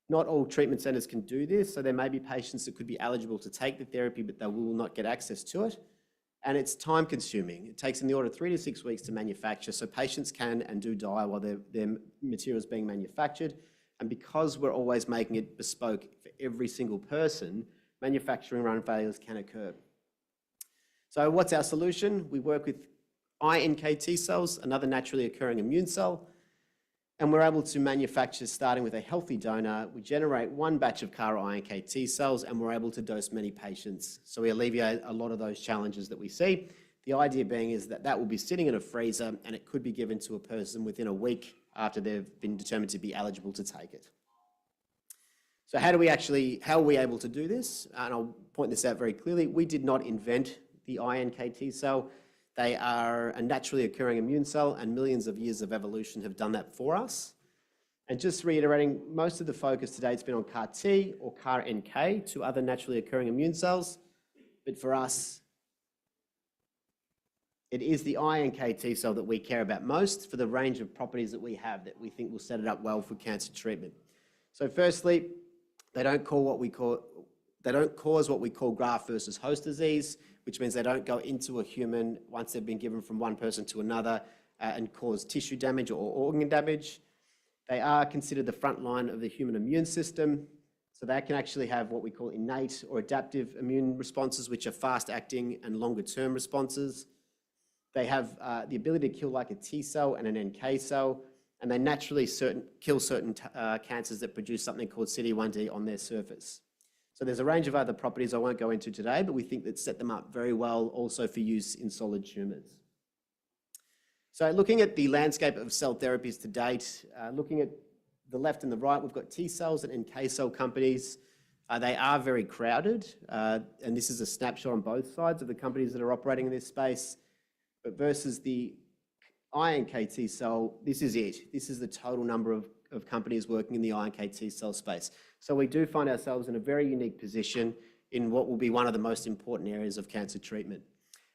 H: Not all treatment centers can do this, so there may be patients that could be eligible to take the therapy, but they will not get access to it. And it's time consuming. It takes in the order of 3 to 6 weeks to manufacture, so patients can and do die while their material is being manufactured. And because we're always making it bespoke for every single person, manufacturing run failures can occur. So what's our solution? We work with iNKT cells, another naturally occurring immune cell, and we're able to manufacture, starting with a healthy donor. We generate one batch of CAR iNKT cells, and we're able to dose many patients. So we alleviate a lot of those challenges that we see. The idea being is that that will be sitting in a freezer, and it could be given to a person within a week after they've been determined to be eligible to take it. So how are we able to do this? And I'll point this out very clearly. We did not invent the iNKT cell. They are a naturally occurring immune cell, and millions of years of evolution have done that for us. And just reiterating, most of the focus today has been on CAR-T or CAR-NK, two other naturally occurring immune cells. But for us, it is the iNKT cell that we care about most for the range of properties that we have that we think will set it up well for cancer treatment. So firstly, they don't cause what we call graft versus host disease, which means they don't go into a human once they've been given from one person to another and cause tissue damage or organ damage. They are considered the front line of the human immune system. So they can actually have what we call innate or adaptive immune responses, which are fast acting and longer term responses. They have the ability to kill like a T cell and an NK cell, and they naturally kill certain cancers that produce something called CD1D on their surface. So there's a range of other properties I won't go into today, but we think that set them up very well also for use in solid tumours. So looking at the landscape of cell therapies to date, looking at the left and the right, we've got T cells and NK cell companies. They are very crowded, and this is a snapshot on both sides of the companies that are operating in this space. But versus the iNKT cell, this is it. This is the total number of companies working in the iNKT cell space. So we do find ourselves in a very unique position in what will be one of the most important areas of cancer treatment.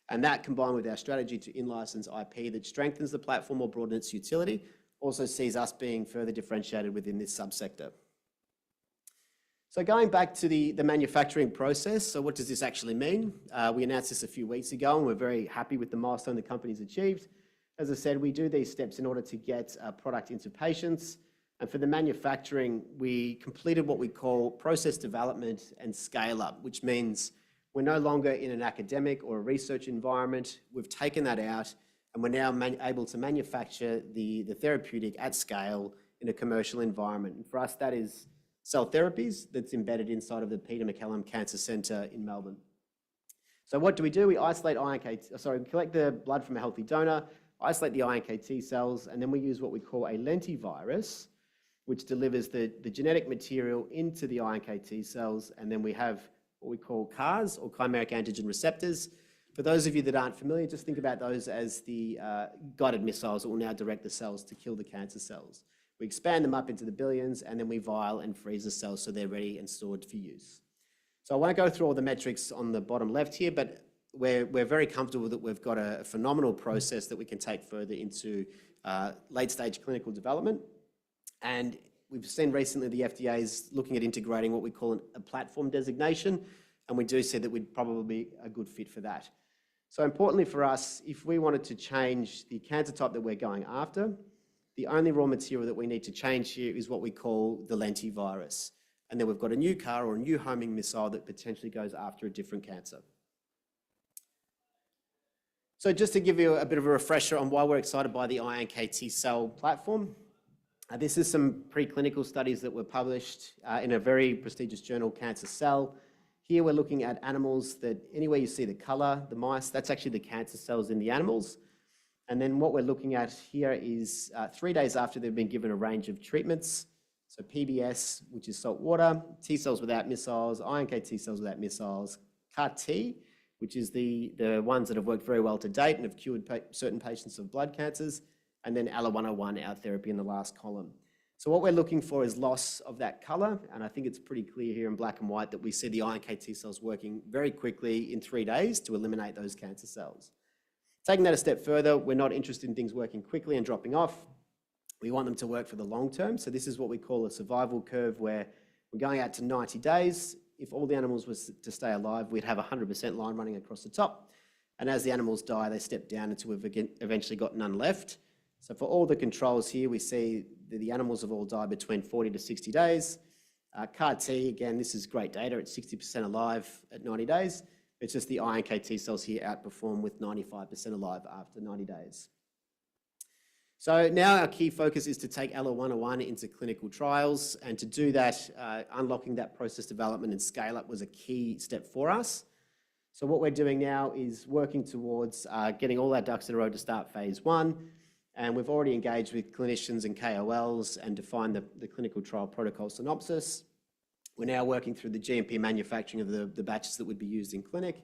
H: And that, combined with our strategy to in-license IP that strengthens the platform or broadens its utility, also sees us being further differentiated within this subsector. So going back to the manufacturing process, so what does this actually mean? We announced this a few weeks ago, and we're very happy with the milestone the company's achieved. As I said, we do these steps in order to get a product into patients. And for the manufacturing, we completed what we call process development and scale up, which means we're no longer in an academic or a research environment. We've taken that out, and we're now able to manufacture the therapeutic at scale in a commercial environment. And for us, that is cell therapies that's embedded inside of the Peter MacCallum Cancer Centre in Melbourne. So what do? We collect the blood from a healthy donor, isolate the iNKT cells, and then we use what we call a lentivirus, which delivers the genetic material into the iNKT cells, and then we have what we call CARs, or chimeric antigen receptors. For those of you that aren't familiar, just think about those as the guided missiles that will now direct the cells to kill the cancer cells. We expand them up into the billions, and then we vial and freeze the cells so they're ready and stored for use. So I won't go through all the metrics on the bottom left here, but we're very comfortable that we've got a phenomenal process that we can take further into late-stage clinical development. And we've seen recently the FDA is looking at integrating what we call a platform designation, and we do see that we'd probably be a good fit for that. So importantly for us, if we wanted to change the cancer type that we're going after, the only raw material that we need to change here is what we call the lentivirus. And then we've got a new CAR or a new homing missile that potentially goes after a different cancer. So just to give you a bit of a refresher on why we're excited by the iNKT cell platform, this is some preclinical studies that were published in a very prestigious journal, Cancer Cell. Here we're looking at animals that anywhere you see the color, the mice, that's actually the cancer cells in the animals. And then what we're looking at here is 3 days after they've been given a range of treatments. So PBS, which is salt water, T cells without missiles, iNKT cells without missiles, CAR-T, which is the ones that have worked very well to date and have cured certain patients of blood cancers, and then ALLO-101, our therapy in the last column. So what we're looking for is loss of that color, and I think it's pretty clear here in black and white that we see the iNKT cells working very quickly in 3 days to eliminate those cancer cells. Taking that a step further, we're not interested in things working quickly and dropping off. We want them to work for the long term. So this is what we call a survival curve, where we're going out to 90 days. If all the animals were to stay alive, we'd have 100% line running across the top. And as the animals die, they step down until we've eventually got none left. So for all the controls here, we see that the animals have all died between 40 to 60 days. CAR-T, again, this is great data. It's 60% alive at 90 days. It's just the iNKT cells here outperform with 95% alive after 90 days. So now our key focus is to take ALLO-101 into clinical trials, and to do that, unlocking that process development and scale up was a key step for us. So what we're doing now is working towards getting all our ducks in a row to start phase 1, and we've already engaged with clinicians and KOLs and defined the clinical trial protocol synopsis. We're now working through the GMP manufacturing of the batches that would be used in clinic.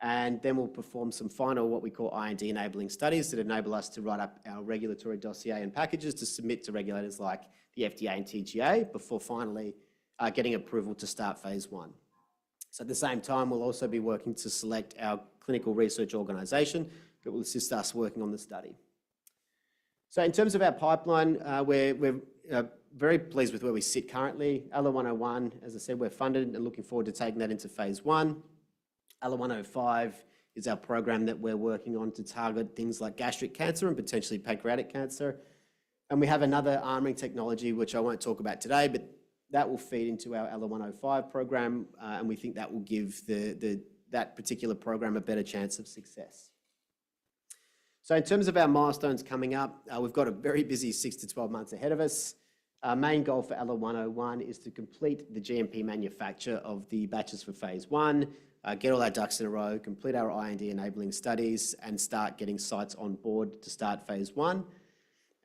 H: And then we'll perform some final, what we call IND enabling studies that enable us to write up our regulatory dossier and packages to submit to regulators like the FDA and TGA before finally getting approval to start phase 1. So at the same time, we'll also be working to select our clinical research organisation that will assist us working on the study. So in terms of our pipeline, we're very pleased with where we sit currently. ALLO-101, as I said, we're funded and looking forward to taking that into phase 1. ALLO-105 is our program that we're working on to target things like gastric cancer and potentially pancreatic cancer. And we have another armoring technology, which I won't talk about today, but that will feed into our ALLO-105 program, and we think that will give that particular program a better chance of success. So in terms of our milestones coming up, we've got a very busy 6 to 12 months ahead of us. Our main goal for ALA-101 is to complete the GMP manufacture of the batches for phase 1, get all our ducks in a row, complete our IND enabling studies, and start getting sites on board to start phase 1.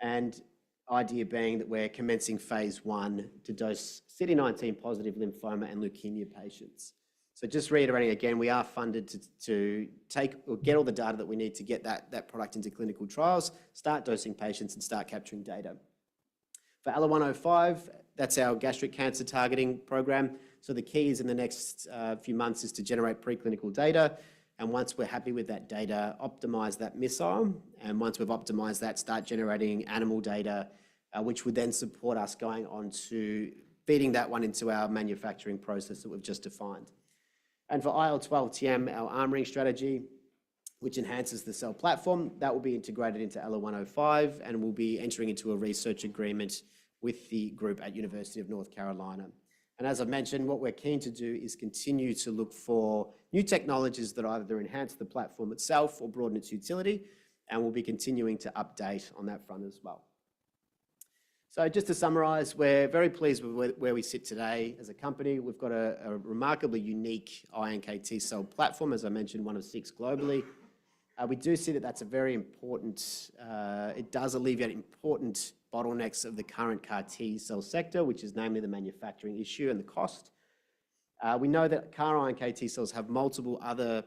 H: And idea being that we're commencing phase 1 to dose CD19 positive lymphoma and leukemia patients. So just reiterating again, we are funded to take or get all the data that we need to get that product into clinical trials, start dosing patients and start capturing data. For ALA-105, that's our gastric cancer targeting program. So the key is in the next few months is to generate preclinical data. And once we're happy with that data, optimize that missile. And once we've optimized that, start generating animal data, which would then support us going on to feeding that one into our manufacturing process that we've just defined. And for IL-12TM, our armoring strategy, which enhances the cell platform, that will be integrated into ALA-105 and we'll be entering into a research agreement with the group at University of North Carolina. And as I've mentioned, what we're keen to do is continue to look for new technologies that either enhance the platform itself or broaden its utility, and we'll be continuing to update on that front as well. So just to summarize, we're very pleased with where we sit today as a company. We've got a remarkably unique iNKT cell platform, as I mentioned, one of 6 globally. We do see that that's a very important, it does alleviate important bottlenecks of the current CAR T cell sector, which is namely the manufacturing issue and the cost. We know that CAR iNKT cells have multiple other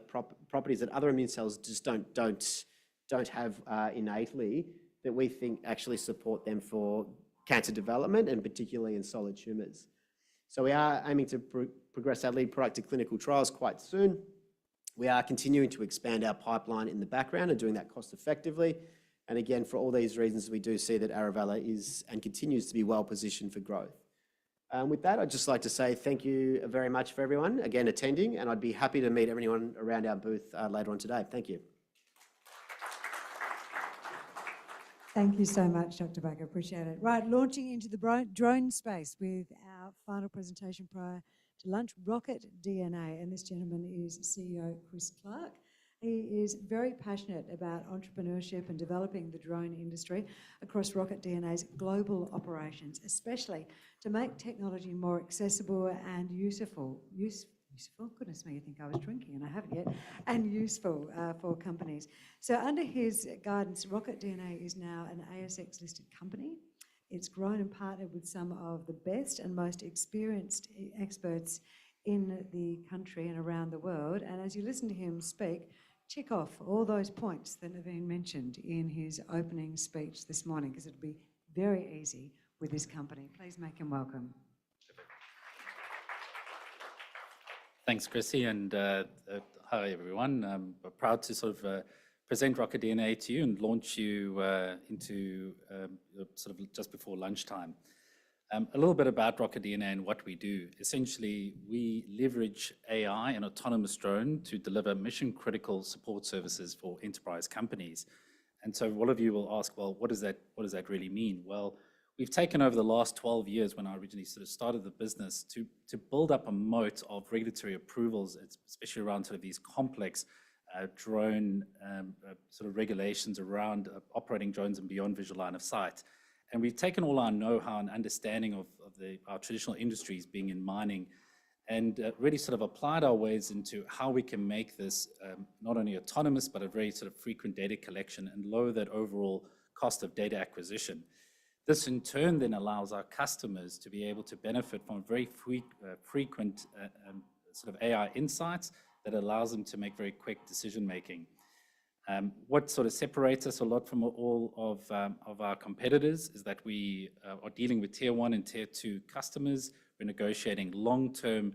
H: properties that other immune cells just don't have innately, that we think actually support them for cancer development and particularly in solid tumours. So we are aiming to progress our lead product to clinical trials quite soon. We are continuing to expand our pipeline in the background and doing that cost effectively. And again, for all these reasons, we do see that Arovella is and continues to be well positioned for growth. With that, I'd just like to say thank you very much for everyone, again, attending, and I'd be happy to meet everyone around our booth later on today. Thank you.
A: Thank you so much, Dr. Baker. Appreciate it. Right, launching into the drone space with our final presentation prior to lunch, RocketDNA, and this gentleman is CEO Chris Clark. He is very passionate about entrepreneurship and developing the drone industry across RocketDNA's global operations, especially to make technology more accessible and useful. Goodness me, you think I was drinking and I haven't yet, and useful for companies. So under his guidance, RocketDNA is now an ASX-listed company. It's grown and partnered with some of the best and most experienced experts in the country and around the world. And as you listen to him speak, check off all those points that have been mentioned in his opening speech this morning, because it'll be very easy with this company. Please make him welcome.
I: Thanks, Chrissy, and hi, everyone. I'm proud to sort of present RocketDNA to you and launch you into sort of just before lunchtime. A little bit about RocketDNA and what we do. Essentially, we leverage AI and autonomous drone to deliver mission-critical support services for enterprise companies. And so all of you will ask, well, what does that really mean? Well, we've taken over the last 12 years when I originally sort of started the business to build up a moat of regulatory approvals, especially around sort of these complex drone sort of regulations around operating drones and beyond visual line of sight. And we've taken all our know-how and understanding of our traditional industries, being in mining, and really sort of applied our ways into how we can make this not only autonomous, but a very sort of frequent data collection and lower that overall cost of data acquisition. This in turn then allows our customers to be able to benefit from very frequent sort of AI insights that allows them to make very quick decision making. What sort of separates us a lot from all of our competitors is that we are dealing with tier 1 and tier 2 customers. We're negotiating long-term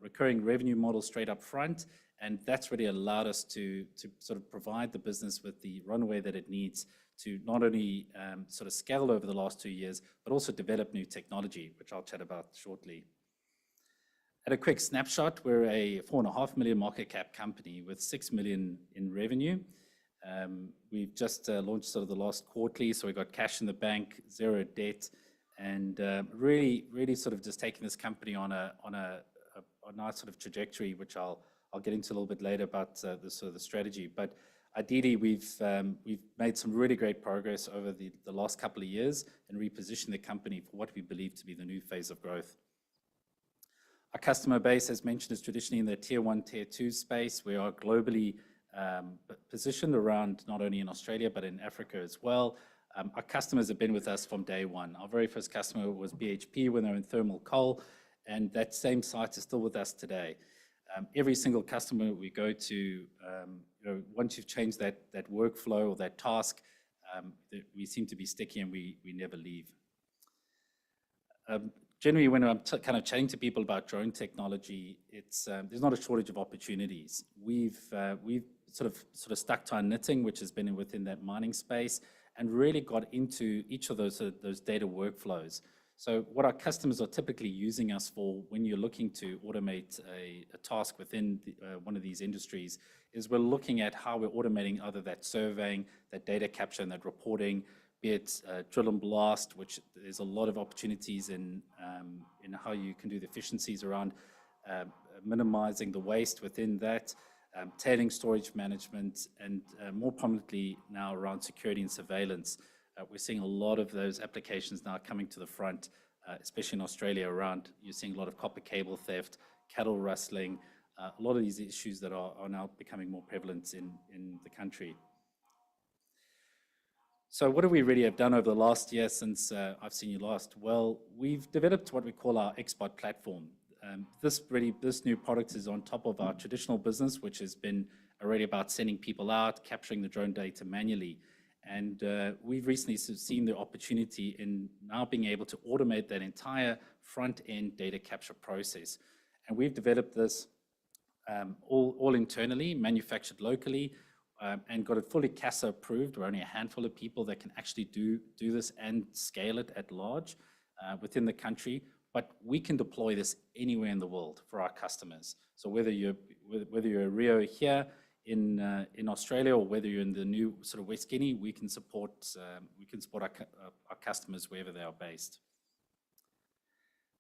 I: recurring revenue models straight up front, and that's really allowed us to sort of provide the business with the runway that it needs to not only sort of scale over the last 2 years, but also develop new technology, which I'll chat about shortly. At a quick snapshot, we're a $4.5 million market cap company with $6 million in revenue. We've just launched sort of the last quarterly, so we've got cash in the bank, 0 debt, and really sort of just taking this company on a nice sort of trajectory, which I'll get into a little bit later about the sort of the strategy. But Ideally, we've made some really great progress over the last couple of years and repositioned the company for what we believe to be the new phase of growth. Our customer base, as mentioned, is traditionally in the tier 1, tier 2 space. We are globally positioned around not only in Australia, but in Africa as well. Our customers have been with us from day one. Our very first customer was BHP when they were in thermal coal, and that same site is still with us today. Every single customer we go to, once you've changed that workflow or that task, we seem to be sticky and we never leave. Generally, when I'm kind of chatting to people about drone technology, there's not a shortage of opportunities. We've sort of stuck to our knitting, which has been within that mining space, and really got into each of those data workflows. So what our customers are typically using us for when you're looking to automate a task within one of these industries is we're looking at how we're automating either that surveying, that data capture, and that reporting, be it drill and blast, which there's a lot of opportunities in how you can do the efficiencies around minimizing the waste within that, tailing storage management, and more prominently now around security and surveillance. We're seeing a lot of those applications now coming to the front, especially in Australia around, you're seeing a lot of copper cable theft, cattle rustling, a lot of these issues that are now becoming more prevalent in the country. So what do we really have done over the last year since I've seen you last? Well, we've developed what we call our XBot platform. This new product is on top of our traditional business, which has been already about sending people out, capturing the drone data manually. And we've recently seen the opportunity in now being able to automate that entire front-end data capture process. And we've developed this all internally, manufactured locally, and got it fully CASA approved. We're only a handful of people that can actually do this and scale it at large within the country. But we can deploy this anywhere in the world for our customers. So whether you're a Rio here in Australia, or whether you're in the new sort of West Guinea, we can support our customers wherever they are based.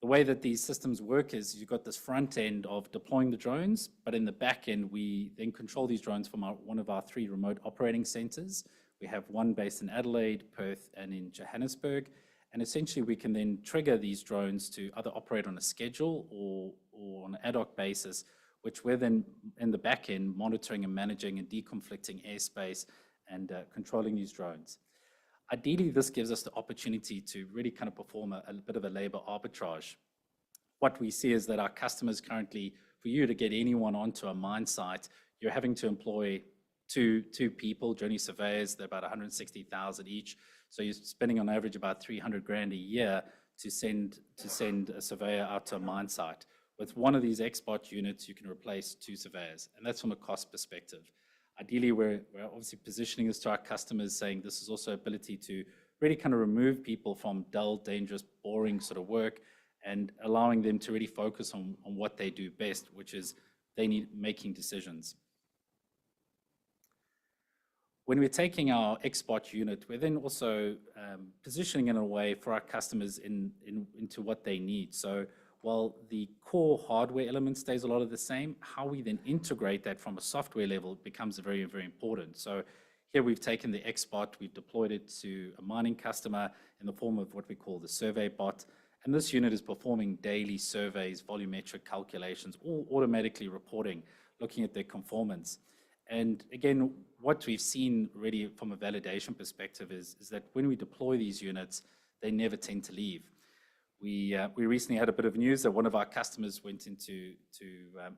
I: The way that these systems work is you've got this front end of deploying the drones, but in the back end, we then control these drones from one of our 3 remote operating centers. We have one based in Adelaide, Perth, and in Johannesburg. And essentially, we can then trigger these drones to either operate on a schedule or on an ad hoc basis, which we're then in the back end monitoring and managing and deconflicting airspace and controlling these drones. Ideally, this gives us the opportunity to really kind of perform a bit of a labor arbitrage. What we see is that our customers currently, for you to get anyone onto a mine site, you're having to employ two people, journey surveyors. They're about 160,000 each. So you're spending on average about 300 grand a year to send a surveyor out to a mine site. With one of these XBot units, you can replace 2 surveyors, and that's from a cost perspective. Ideally, we're obviously positioning this to our customers, saying this is also ability to really kind of remove people from dull, dangerous, boring sort of work, and allowing them to really focus on what they do best, which is they need making decisions. When we're taking our XBot unit, we're then also positioning in a way for our customers into what they need. So while the core hardware element stays a lot of the same, how we then integrate that from a software level becomes very, very important. So here we've taken the XBot, we've deployed it to a mining customer in the form of what we call the survey bot. And this unit is performing daily surveys, volumetric calculations, all automatically reporting, looking at their conformance. And again, what we've seen really from a validation perspective is that when we deploy these units, they never tend to leave. We recently had a bit of news that one of our customers went into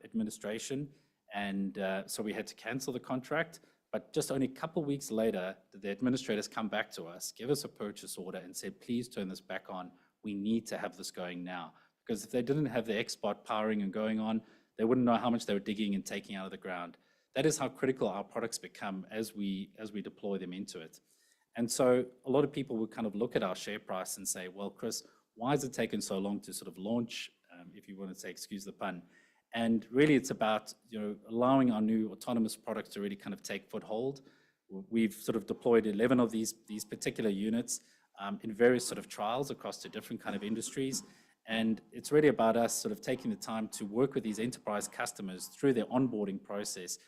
I: administration, and so we had to cancel the contract. But just only a couple of weeks later, the administrators come back to us, give us a purchase order, and said, please turn this back on. We need to have this going now. Because if they didn't have the XBot powering and going on, they wouldn't know how much they were digging and taking out of the ground. That is how critical our products become as we deploy them into it. And so a lot of people would kind of look at our share price and say, well, Chris, why has it taken so long to sort of launch, if you want to say, excuse the pun? And really it's about allowing our new autonomous products to really kind of take foothold. We've sort of deployed 11 of these particular units in various sort of trials across the different kind of industries. And it's really about us sort of taking the time to work with these enterprise customers through their onboarding process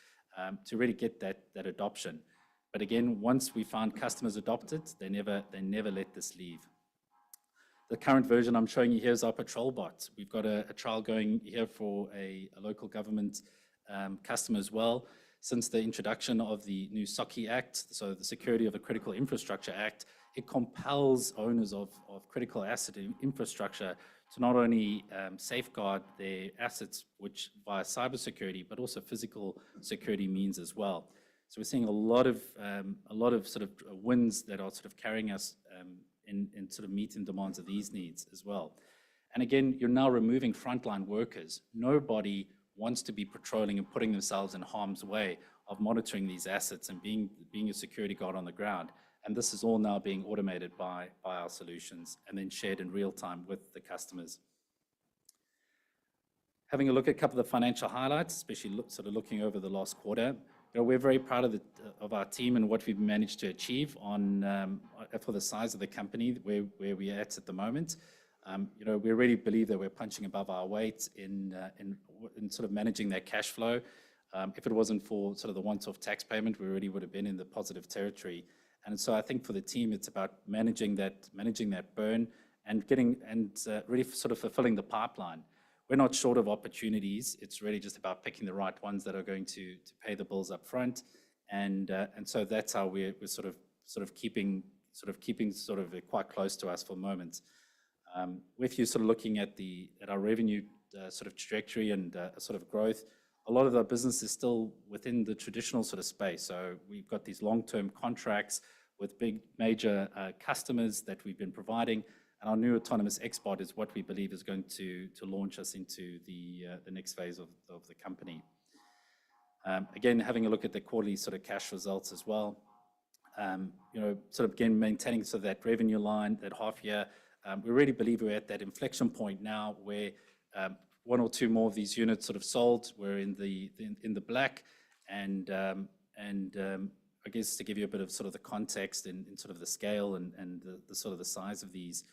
I: to really get that adoption. But again, once we found customers adopt it, they never let this leave. The current version I'm showing you here is our patrol bot. We've got a trial going here for a local government customer as well. Since the introduction of the new SOCI Act, so the Security of the Critical Infrastructure Act, it compels owners of critical asset infrastructure to not only safeguard their assets, which via cybersecurity, but also physical security means as well. So we're seeing a lot of sort of wins that are sort of carrying us in sort of meeting demands of these needs as well. And again, you're now removing frontline workers. Nobody wants to be patrolling and putting themselves in harm's way of monitoring these assets and being a security guard on the ground. And this is all now being automated by our solutions and then shared in real time with the customers. Having a look at a couple of the financial highlights, especially sort of looking over the last quarter, we're very proud of our team and what we've managed to achieve for the size of the company where we're at the moment. We really believe that we're punching above our weight in sort of managing that cash flow. If it wasn't for sort of the once-off tax payment, we already would have been in the positive territory. And so I think for the team, it's about managing that burn and really sort of fulfilling the pipeline. We're not short of opportunities. It's really just about picking the right ones that are going to pay the bills up front. And so that's how we're sort of keeping quite close to us for the moment. If you're sort of looking at our revenue sort of trajectory and sort of growth, a lot of our business is still within the traditional sort of space. So we've got these long-term contracts with big major customers that we've been providing. And our new autonomous X-Bot is what we believe is going to launch us into the next phase of the company. Again, having a look at the quarterly sort of cash results as well. Sort of again, maintaining sort of that revenue line, that half year. We really believe we're at that inflection point now where one or two more of these units sort of sold. We're in the black, and I guess to give you a bit of sort of the context in sort of the scale and the sort of the size of these,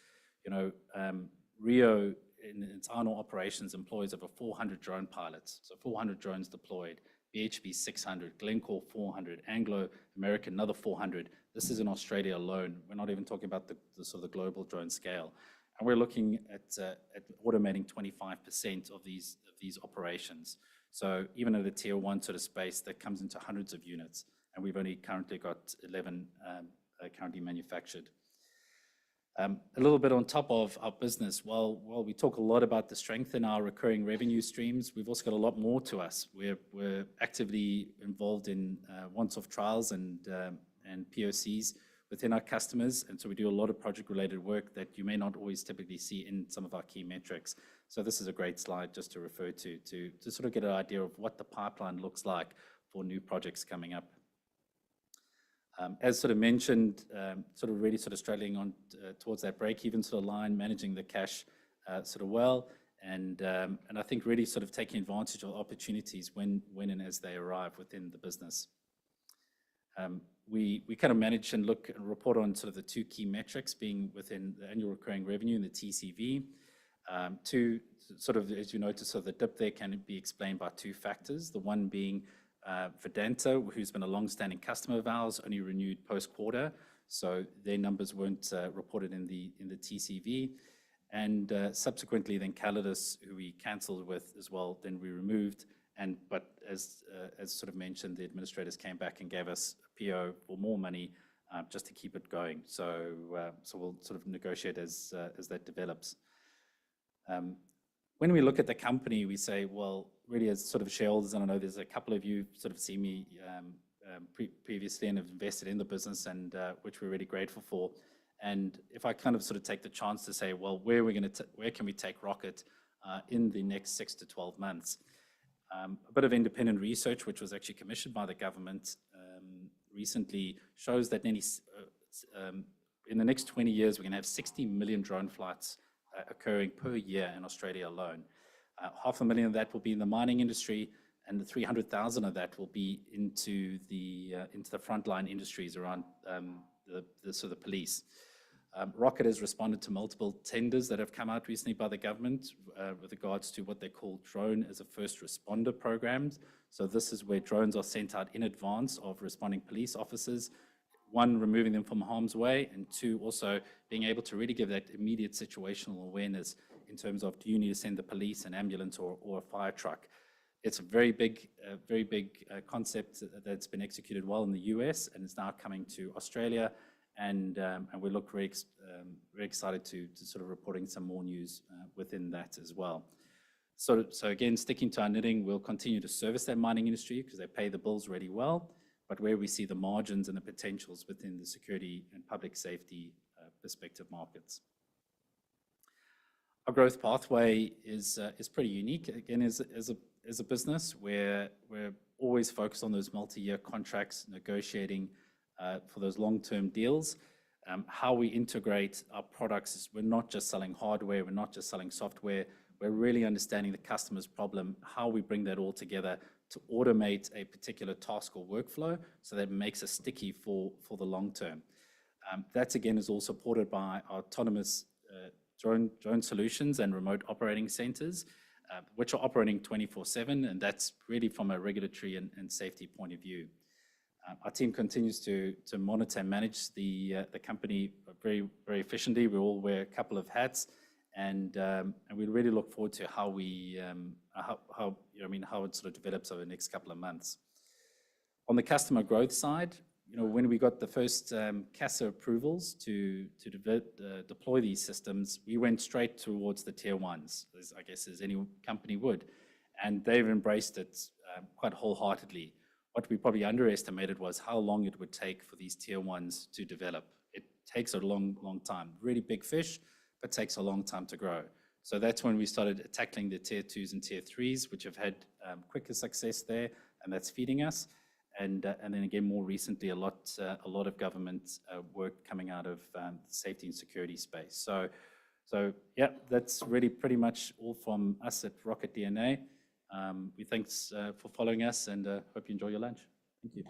I: Rio in its annual operations employs over 400 drone pilots, so 400 drones deployed. BHP 600, Glencore 400, Anglo American another 400. This is in Australia alone. We're not even talking about the sort of the global drone scale. And we're looking at automating 25% of these operations. So even at a tier one sort of space, that comes into hundreds of units. And we've only currently got 11 currently manufactured. A little bit on top of our business, while we talk a lot about the strength in our recurring revenue streams, we've also got a lot more to us. We're actively involved in once-off trials and POCs within our customers. And so we do a lot of project-related work that you may not always typically see in some of our key metrics. So this is a great slide just to refer to sort of get an idea of what the pipeline looks like for new projects coming up. As sort of mentioned, sort of really sort of struggling on towards that break-even sort of line, managing the cash sort of well, and I think really sort of taking advantage of opportunities when and as they arrive within the business. We kind of manage and look and report on sort of the two key metrics being within the annual recurring revenue and the TCV. Two sort of, as you notice, so the dip there can be explained by two factors. The one being Vedanta, who's been a long-standing customer of ours, only renewed post-quarter, so their numbers weren't reported in the TCV. And subsequently, then Calidus, who we cancelled with as well, then we removed. But as sort of mentioned, the administrators came back and gave us a PO for more money just to keep it going. So we'll sort of negotiate as that develops. When we look at the company, we say, well, really as sort of shareholders, and I know there's a couple of you sort of see me previously and have invested in the business, and which we're really grateful for. And if I kind of sort of take the chance to say, well, where can we take Rocket in the next 6 to 12 months? A bit of independent research, which was actually commissioned by the government recently, shows that in the next 20 years, we're going to have 60 million drone flights occurring per year in Australia alone. 500,000 of that will be in the mining industry, and the 300,000 of that will be into the frontline industries around the police. Rocket has responded to multiple tenders that have come out recently by the government with regards to what they call drone as a first responder programs. So this is where drones are sent out in advance of responding police officers. One, removing them from harm's way, and two, also being able to really give that immediate situational awareness in terms of, do you need to send the police, an ambulance, or a fire truck? It's a very big concept that's been executed well in the US and is now coming to Australia. And we look very excited to sort of reporting some more news within that as well. So again, sticking to our knitting, we'll continue to service that mining industry because they pay the bills really well, but where we see the margins and the potentials within the security and public safety perspective markets. Our growth pathway is pretty unique. Again, as a business, we're always focused on those multi-year contracts, negotiating for those long-term deals. How we integrate our products is we're not just selling hardware, we're not just selling software, we're really understanding the customer's problem, how we bring that all together to automate a particular task or workflow so that it makes us sticky for the long term. That again is all supported by our autonomous drone solutions and remote operating centers, which are operating 24/7, and that's really from a regulatory and safety point of view. Our team continues to monitor and manage the company very, very efficiently. We all wear a couple of hats, and we really look forward to how it sort of develops over the next couple of months. On the customer growth side, when we got the first CASA approvals to deploy these systems, we went straight towards the tier ones, I guess as any company would, and they've embraced it quite wholeheartedly. What we probably underestimated was how long it would take for these tier ones to develop. It takes a long, long time. Really big fish, but takes a long time to grow. So that's when we started tackling the tier twos and tier threes, which have had quicker success there, and that's feeding us. And then again, more recently, a lot of government work coming out of the safety and security space. So yeah, that's really pretty much all from us at RocketDNA. We thanks for following us, and hope you enjoy your lunch. Thank you.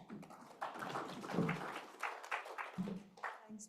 A: Thanks,